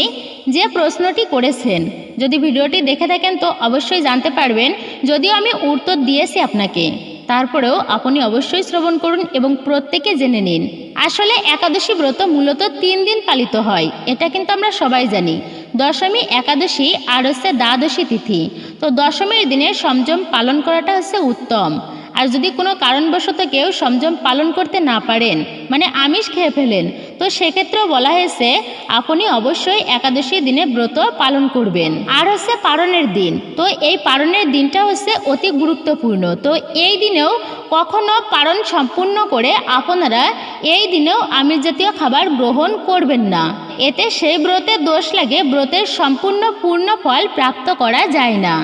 যে প্রশ্নটি করেছেন যদি ভিডিওটি দেখে থাকেন তো অবশ্যই জানতে পারবেন, যদিও আমি উত্তর দিয়েছি আপনাকে, তারপরেও আপনি অবশ্যই শ্রবণ করুন এবং প্রত্যেকে জেনে নিন। আসলে একাদশী ব্রত মূলত 3 দিন পালিত হয়, এটা কিন্তু আমরা সবাই জানি। দশমী, একাদশী আর হচ্ছে দ্বাদশী তিথি। তো দশমীর দিনে সংযম পালন করাটা হচ্ছে উত্তম। আর যদি কোনো কারণবশত কেউ সংযম পালন করতে না পারেন, মানে আমিষ খেয়ে ফেলেন, তো সেক্ষেত্রেও বলা হয়েছে আপনি অবশ্যই একাদশীর দিনে ব্রত পালন করবেন। আর হচ্ছে পারণের দিন, তো এই পারণের দিনটা হচ্ছে অতি গুরুত্বপূর্ণ। তো এই দিনেও কখনো পারণ সম্পূর্ণ করে আপনারা এই দিনেও আমিষ জাতীয় খাবার গ্রহণ করবেন না, এতে সেই ব্রতের দোষ লাগে, ব্রতের সম্পূর্ণ পূর্ণ ফল প্রাপ্ত করা যায় না।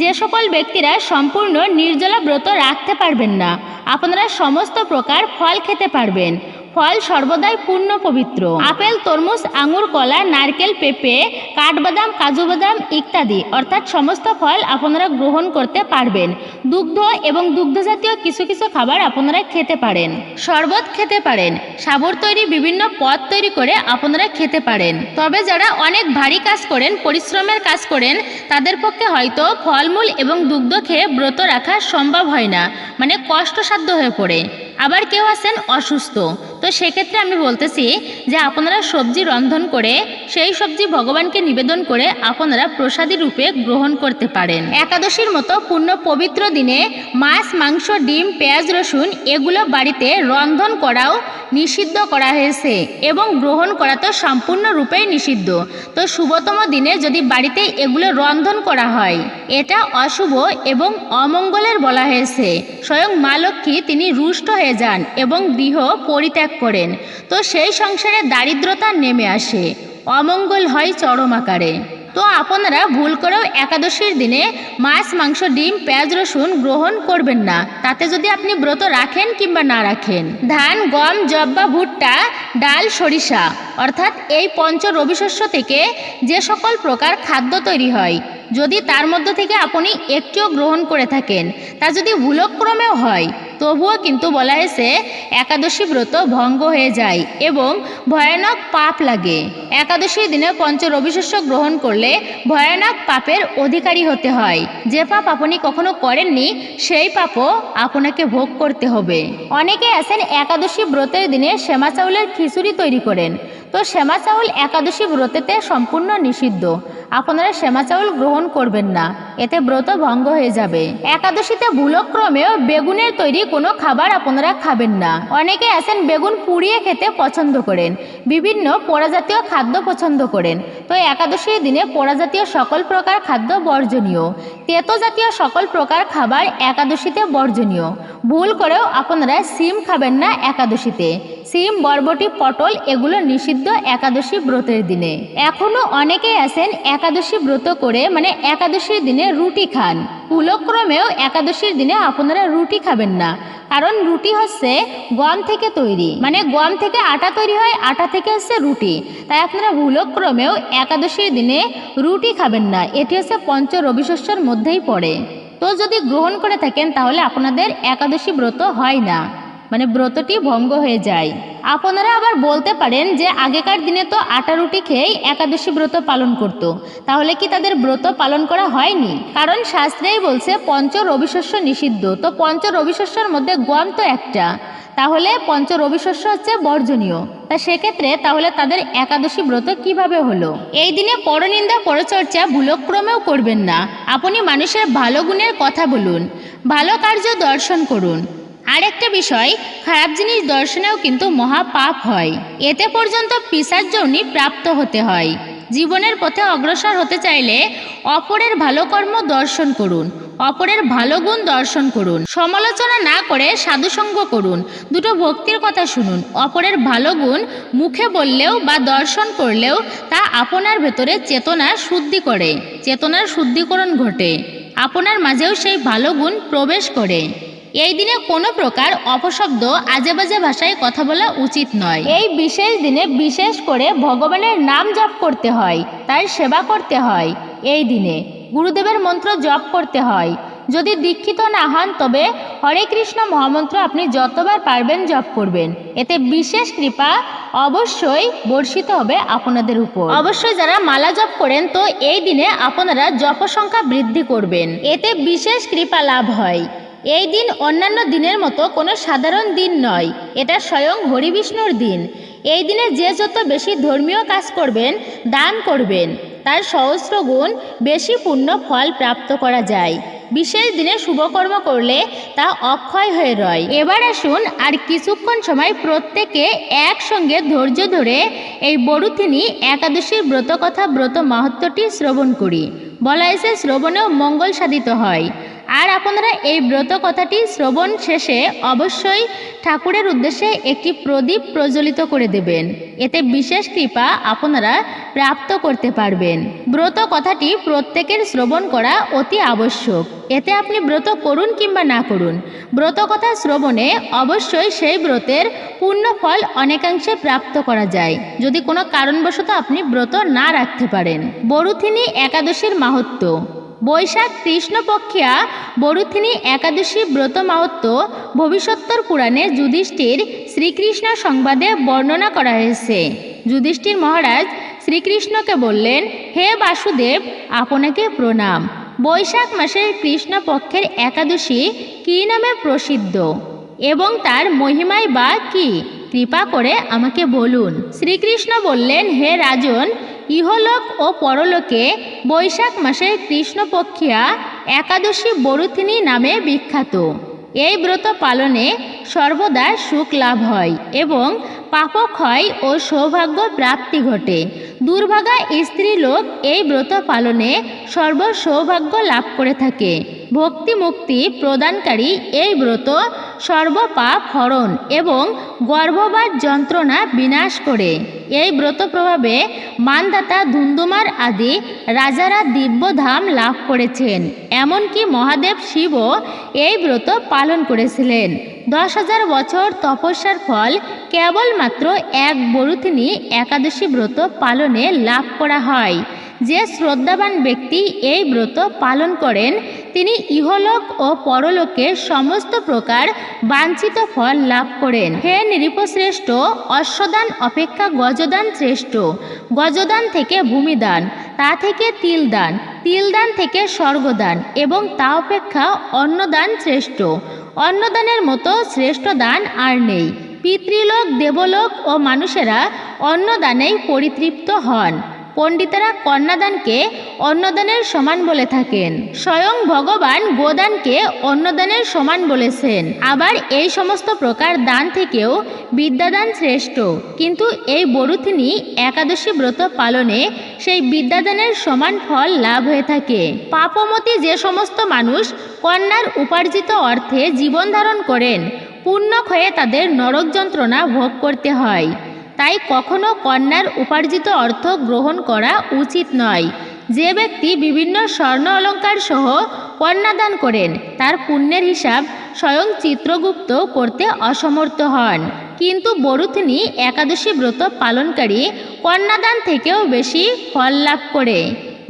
যে সকল ব্যক্তিরা সম্পূর্ণ নির্জলা ব্রত রাখতে পারবেন না, আপনারা সমস্ত প্রকার ফল খেতে পারবেন। ফল সর্বদাই পূর্ণ পবিত্র। আপেল, তরমুজ, আঙুর, কলা, নারকেল, পেঁপে, কাঠবাদাম, কাজু বাদাম ইত্যাদি অর্থাৎ সমস্ত ফল আপনারা গ্রহণ করতে পারবেন। দুগ্ধ এবং দুগ্ধজাতীয় কিছু কিছু খাবার আপনারা খেতে পারেন। শরবত খেতে পারেন। সাবুর তৈরি বিভিন্ন পদ তৈরি করে আপনারা খেতে পারেন। তবে যারা অনেক ভারী কাজ করেন, পরিশ্রমের কাজ করেন, তাদের পক্ষে হয়তো ফলমূল এবং দুগ্ধ খেয়ে ব্রত রাখা সম্ভব হয় না, মানে কষ্টসাধ্য হয়ে পড়ে। আবার কেউ আছেন অসুস্থ, তো সেক্ষেত্রে আমি বলতেছি যে আপনারা সবজি রন্ধন করে সেই সবজি ভগবানকে নিবেদন করে আপনারা প্রসাদী রূপে গ্রহণ করতে পারেন। একাদশীর মতো পূর্ণ পবিত্র দিনে মাছ, মাংস, ডিম, পেঁয়াজ, রসুন এগুলো বাড়িতে রন্ধন করাও নিষিদ্ধ করা হয়েছে এবং গ্রহণ করা তো সম্পূর্ণরূপেই নিষিদ্ধ। তো শুভতম দিনে যদি বাড়িতে এগুলো রন্ধন করা হয় এটা অশুভ এবং অমঙ্গলের বলা হয়েছে। স্বয়ং মা লক্ষ্মী তিনি রুষ্ট হয়ে যান এবং গৃহ পরিত্যাগ করেন। তো সেই সংসারে দারিদ্রতা নেমে আসে, অমঙ্গল হয় চরম আকারে। তো আপনারা ভুল করেও একাদশীর দিনে মাছ, মাংস, ডিম, পেঁয়াজ, রসুন গ্রহণ করবেন না, তাতে যদি আপনি ব্রত রাখেন কিংবা না রাখেন। ধান, গম, জব বা ভুট্টা, ডাল, সরিষা অর্থাৎ এই পঞ্চ রবিশস্য থেকে যে সকল প্রকার খাদ্য তৈরি হয়, যদি তার মধ্য থেকে আপনি একটিও গ্রহণ করে থাকেন, তা যদি ভুলক্রমেও হয় তবুও কিন্তু বলা হয়েছে একাদশী ব্রত ভঙ্গ হয়ে যায় এবং ভয়ানক পাপ লাগে। একাদশীর দিনে পঞ্চ রবিশস্য গ্রহণ করলে ভয়ানক পাপের অধিকারী হতে হয়। যে পাপ আপনি কখনো করেননি সেই পাপও আপনাকে ভোগ করতে হবে। অনেকে আছেন একাদশী ব্রতের দিনে সেমা চাউলের খিচুড়ি তৈরি করেন। তো সেমা চাউল একাদশী ব্রতেতে সম্পূর্ণ নিষিদ্ধ, আপনারা সেমা চাউল গ্রহণ করবেন না, এতে ব্রত ভঙ্গ হয়ে যাবে। একাদশীতে ভুলক্রমেও বেগুনের তৈরি কোনো খাবার আপনারা খাবেন না। অনেকে আছেন বেগুন পুড়িয়ে খেতে পছন্দ করেন, বিভিন্ন পোড়া জাতীয় খাদ্য পছন্দ করেন। তো একাদশীর দিনে পোড়া জাতীয় সকল প্রকার খাদ্য বর্জনীয়, তেতো জাতীয় সকল প্রকার খাবার একাদশীতে বর্জনীয়। ভুল করেও আপনারা সিম খাবেন না একাদশীতে। সিম, বরবটি, পটল এগুলো নিষিদ্ধ একাদশী ব্রতের দিনে। এখনো অনেকেই আছেন একাদশী ব্রত করে মানে একাদশীর দিনে রুটি খান। ভুলক্রমেও একাদশীর দিনে আপনারা রুটি খাবেন না, কারণ রুটি হচ্ছে গম থেকে তৈরি, মানে গম থেকে আটা তৈরি হয়, আটা থেকে হচ্ছে রুটি। তাই আপনারা ভুলক্রমেও একাদশীর দিনে রুটি খাবেন না, এটি হচ্ছে পঞ্চ রবিশস্যের মধ্যেই পড়ে। তো যদি গ্রহণ করে থাকেন তাহলে আপনাদের একাদশী ব্রত হয় না, মানে ব্রতটি ভঙ্গ হয়ে যায়। আপনারা আবার বলতে পারেন যে আগেকার দিনে তো আটা রুটি খেয়েই একাদশী ব্রত পালন করত, তাহলে কি তাদের ব্রত পালন করা হয়নি? কারণ শাস্ত্রেই বলছে পঞ্চ রবিশস্য নিষিদ্ধ। তো পঞ্চ রবিশস্যের মধ্যে গম তো একটা, তাহলে পঞ্চ রবিশস্য হচ্ছে বর্জনীয়। তা সেক্ষেত্রে তাহলে তাদের একাদশী ব্রত কিভাবে হলো? এই দিনে পরনিন্দা পরচর্চা ভুলক্রমেও করবেন না। আপনি মানুষের ভালো গুণের কথা বলুন, ভালো কার্য দর্শন করুন। আর একটা বিষয়, খারাপ জিনিস দর্শনেও কিন্তু মহা পাপ হয়, এতে পর্যন্ত পিশাচ যোনি প্রাপ্ত হতে হয়। জীবনের পথে অগ্রসর হতে চাইলে অপরের ভালো কর্ম দর্শন করুন, অপরের ভালো গুণ দর্শন করুন, সমালোচনা না করে সাধুসঙ্গ করুন, দুটো ভক্তির কথা শুনুন। অপরের ভালো গুণ মুখে বললেও বা দর্শন করলেও তা আপনার ভেতরে চেতনা শুদ্ধি করে, চেতনার শুদ্ধিকরণ ঘটে, আপনার মাঝেও সেই ভালো গুণ প্রবেশ করে। এই দিনে কোনো প্রকার অপশব্দ আজেবাজে ভাষায় কথা বলা উচিত নয়। এই বিশেষ দিনে বিশেষ করে ভগবানের নাম জপ করতে হয়, তার সেবা করতে হয়। এই দিনে গুরুদেবের মন্ত্র জপ করতে হয়। যদি দীক্ষিত না হন তবে হরে কৃষ্ণ মহামন্ত্র আপনি যতবার পারবেন জপ করবেন। এতে বিশেষ কৃপা অবশ্যই বর্ষিত হবে আপনাদের উপর। অবশ্যই যারা মালা জপ করেন তো এই দিনে আপনারা জপ সংখ্যা বৃদ্ধি করবেন, এতে বিশেষ কৃপা লাভ হয়। এই দিন অন্যান্য দিনের মতো কোনো সাধারণ দিন নয়, এটা স্বয়ং হরিবিষ্ণুর দিন। এই দিনে যে যত বেশি ধর্মীয় কাজ করবেন, দান করবেন, তার সহস্র গুণ বেশি পুণ্য ফল প্রাপ্ত করা যায়। বিশেষ দিনে শুভকর্ম করলে তা অক্ষয় হয়ে রয়। এবার আসুন আর কিছুক্ষণ সময় প্রত্যেকে একসঙ্গে ধৈর্য ধরে এই বরুথিনী একাদশীর ব্রত কথা ব্রত মাহাত্ম্যটি শ্রবণ করি। বলা হয়েছে শ্রবণেও মঙ্গল সাধিত হয়। আর আপনারা এই ব্রত কথাটি শ্রবণ শেষে অবশ্যই ঠাকুরের উদ্দেশ্যে একটি প্রদীপ প্রজ্বলিত করে দেবেন, এতে বিশেষ কৃপা আপনারা প্রাপ্ত করতে পারবেন। ব্রত কথাটি প্রত্যেকের শ্রবণ করা অতি আবশ্যক। এতে আপনি ব্রত করুন কিংবা না করুন, ব্রত কথা শ্রবণে অবশ্যই সেই ব্রতের পূর্ণ ফল অনেকাংশে প্রাপ্ত করা যায়, যদি কোনো কারণবশত আপনি ব্রত না রাখতে পারেন। বরুথিনী একাদশীর মাহাত্ম্য। বৈশাখ কৃষ্ণপক্ষিয়া বরুথিনী একাদশী ব্রত মাহাত্ম্য ভবিষ্যত্তর পুরাণে যুধিষ্ঠির শ্রীকৃষ্ণ সংবাদে বর্ণনা করা হয়েছে। যুধিষ্ঠির মহারাজ শ্রীকৃষ্ণকে বললেন, হে বাসুদেব, আপনাকে প্রণাম। বৈশাখ মাসের কৃষ্ণপক্ষের একাদশী কী নামে প্রসিদ্ধ এবং তার মহিমাই বা কী? কৃপা করে আমাকে বলুন। শ্রীকৃষ্ণ বললেন, হে রাজন, ইহলোক ও পরলোকে বৈশাখ মাসের কৃষ্ণপক্ষিয়া একাদশী বরুথিনী নামে বিখ্যাত। এই ব্রত পালনে সর্বদা সুখ লাভ হয় এবং পাপক্ষয় ও সৌভাগ্য প্রাপ্তি ঘটে। দুর্ভাগা স্ত্রীলোক এই ব্রত পালনে সর্ব সৌভাগ্য লাভ করে থাকে। ভক্তি মুক্তি প্রদানকারী এই ব্রত সর্বপাপ হরণ এবং গর্ভবাত যন্ত্রণা বিনাশ করে। এই ব্রত প্রভাবে মানদাতা ধুন্ধুমার আদি রাজারা দিব্যধাম লাভ করেছেন। এমনকি মহাদেব শিবও এই ব্রত পালন করেছিলেন। 10,000 বছর তপস্যার ফল কেবলমাত্র এক বরুথিনী একাদশী ব্রত পালনে লাভ করা হয়। যে শ্রদ্ধাবান ব্যক্তি এই ব্রত পালন করেন তিনি ইহলোক ও পরলোকে সমস্ত প্রকার বাঞ্ছিত ফল লাভ করেন। হে নৃপশ্রেষ্ঠ, অশ্বদান অপেক্ষা গজদান শ্রেষ্ঠ। গজদান থেকে ভূমিদান, তা থেকে তিলদান, তিলদান থেকে স্বর্গদান এবং তা অপেক্ষা অন্নদান শ্রেষ্ঠ। অন্নদানের মতো শ্রেষ্ঠ দান আর নেই। পিতৃলোক, দেবলোক ও মানুষেরা অন্নদানেই পরিতৃপ্ত হন। পণ্ডিতেরা কন্যাদানকে অন্নদানের সমান বলে থাকেন। স্বয়ং ভগবান গোদানকে অন্নদানের সমান বলেছেন। আবার এই সমস্ত প্রকার দান থেকেও বিদ্যাদান শ্রেষ্ঠ। কিন্তু এই বরুথিনী একাদশী ব্রত পালনে সেই বিদ্যাদানের সমান ফল লাভ হয়ে থাকে। পাপমতী যে সমস্ত মানুষ কন্যার উপার্জিত অর্থে জীবন ধারণ করেন, পুণ্যক্ষয়ে তাদের নরক যন্ত্রণা ভোগ করতে হয়। তাই কখনো কন্যার উপার্জিত অর্থ গ্রহণ করা উচিত নয়। যে ব্যক্তি বিভিন্ন স্বর্ণ অলঙ্কার সহ কন্যাদান করেন তার পুণ্যের হিসাব স্বয়ং চিত্রগুপ্ত করতে অসমর্থ হন। কিন্তু বরুথিনী একাদশী ব্রত পালনকারী কন্যাদান থেকেও বেশি ফল লাভ করে।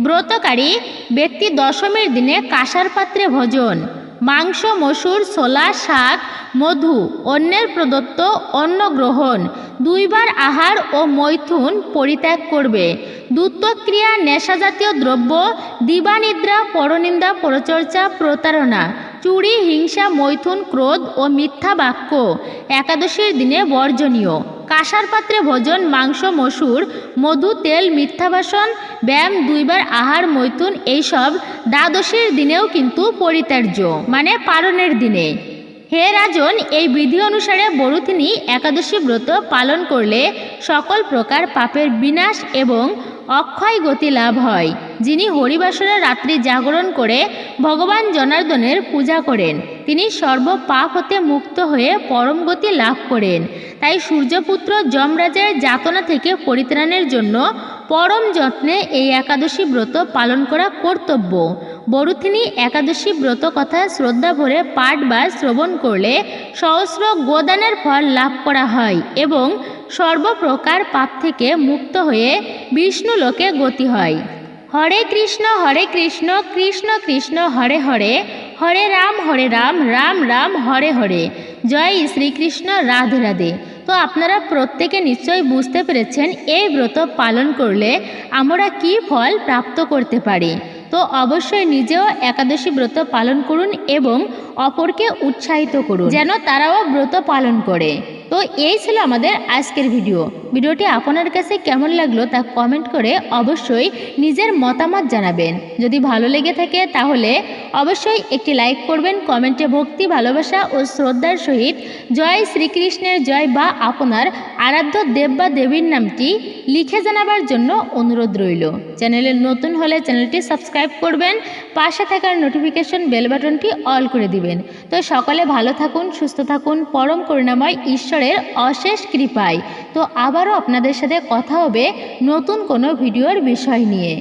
ব্রতকারী ব্যক্তি দশমীর দিনে কাঁসার পাত্রে ভোজন, মাংস, মসুর, ছোলা, শাক, মধু, অন্যের প্রদত্ত অন্ন গ্রহণ, 2 বার আহার ও মৈথুন পরিত্যাগ করবে। দ্যুতক্রিয়া, নেশাজাতীয় দ্রব্য, দিবানিদ্রা, পরনিন্দা, পরচর্চা, প্রতারণা, চুরি, হিংসা, মৈথুন, ক্রোধ ও মিথ্যা বাক্য একাদশীর দিনে বর্জনীয়। কাঁসার পাত্রে ভোজন, মাংস, মসুর, মধু, তেল, মিথ্যা ভাষণ, ব্যায়াম, 2 বার আহার, মৈথুন এইসব দ্বাদশীর দিনেও কিন্তু পরিত্যাজ্য, মানে পালনের দিনে। হে রাজন, এই বিধি অনুসারে বরুথিনী একাদশী ব্রত পালন করলে সকল প্রকার পাপের বিনাশ এবং অক্ষয় গতি লাভ হয়। যিনি হরিবাসরে রাত্রি জাগরণ করে ভগবান জনার্দনের পূজা করেন তিনি সর্ব পাপ হতে মুক্ত হয়ে পরম গতি লাভ করেন। তাই সূর্যপুত্র যমরাজের যাতনা থেকে পরিত্রাণের জন্য পরম যত্নে এই একাদশী ব্রত পালন করা কর্তব্য। বরুথিনী একাদশী ব্রত কথা শ্রদ্ধা ভরে পাঠ বা শ্রবণ করলে সহস্র গোদানের ফল লাভ করা হয় এবং সর্বপ্রকার পাপ থেকে মুক্ত হয়ে বিষ্ণু লোকে গতি হয়। হরে কৃষ্ণ কৃষ্ণ কৃষ্ণ হরে হরে, হরে রাম রাম রাম হরে হরে। জয় শ্রীকৃষ্ণ, রাধে রাধে। তো আপনারা প্রত্যেকে নিশ্চয়ই বুঝতে পেরেছেন এই ব্রত পালন করলে আমরা কি ফল প্রাপ্ত করতে পারি। তো অবশ্যই নিজেও একাদশী ব্রত পালন করুন এবং অপরকে উৎসাহিত করুন যেন তারাও ব্রত পালন করে। তো এই ছিল আমাদের আজকের ভিডিওটি আপনার কাছে কেমন লাগলো তা কমেন্ট করে অবশ্যই নিজের মতামত জানাবেন। যদি ভালো লেগে থাকে তাহলে অবশ্যই একটি লাইক করবেন, কমেন্টে ভক্তি, ভালোবাসা ও শ্রদ্ধার সহিত জয় শ্রীকৃষ্ণের জয় বা আপনার আরাধ্য দেব বা দেবীর নামটি লিখে জানাবার জন্য অনুরোধ রইল। চ্যানেলে নতুন হলে চ্যানেলটি সাবস্ক্রাইব করবেন, পাশে থাকার নোটিফিকেশন বেল বাটনটি অল করে দিবেন। তো সকলে ভালো থাকুন, সুস্থ থাকুন, পরম করুণাময় ঈশ্বরের অশেষ কৃপায়। তো আবারও আপনাদের সাথে কথা হবে নতুন কোনো ভিডিওর বিষয় নিয়ে।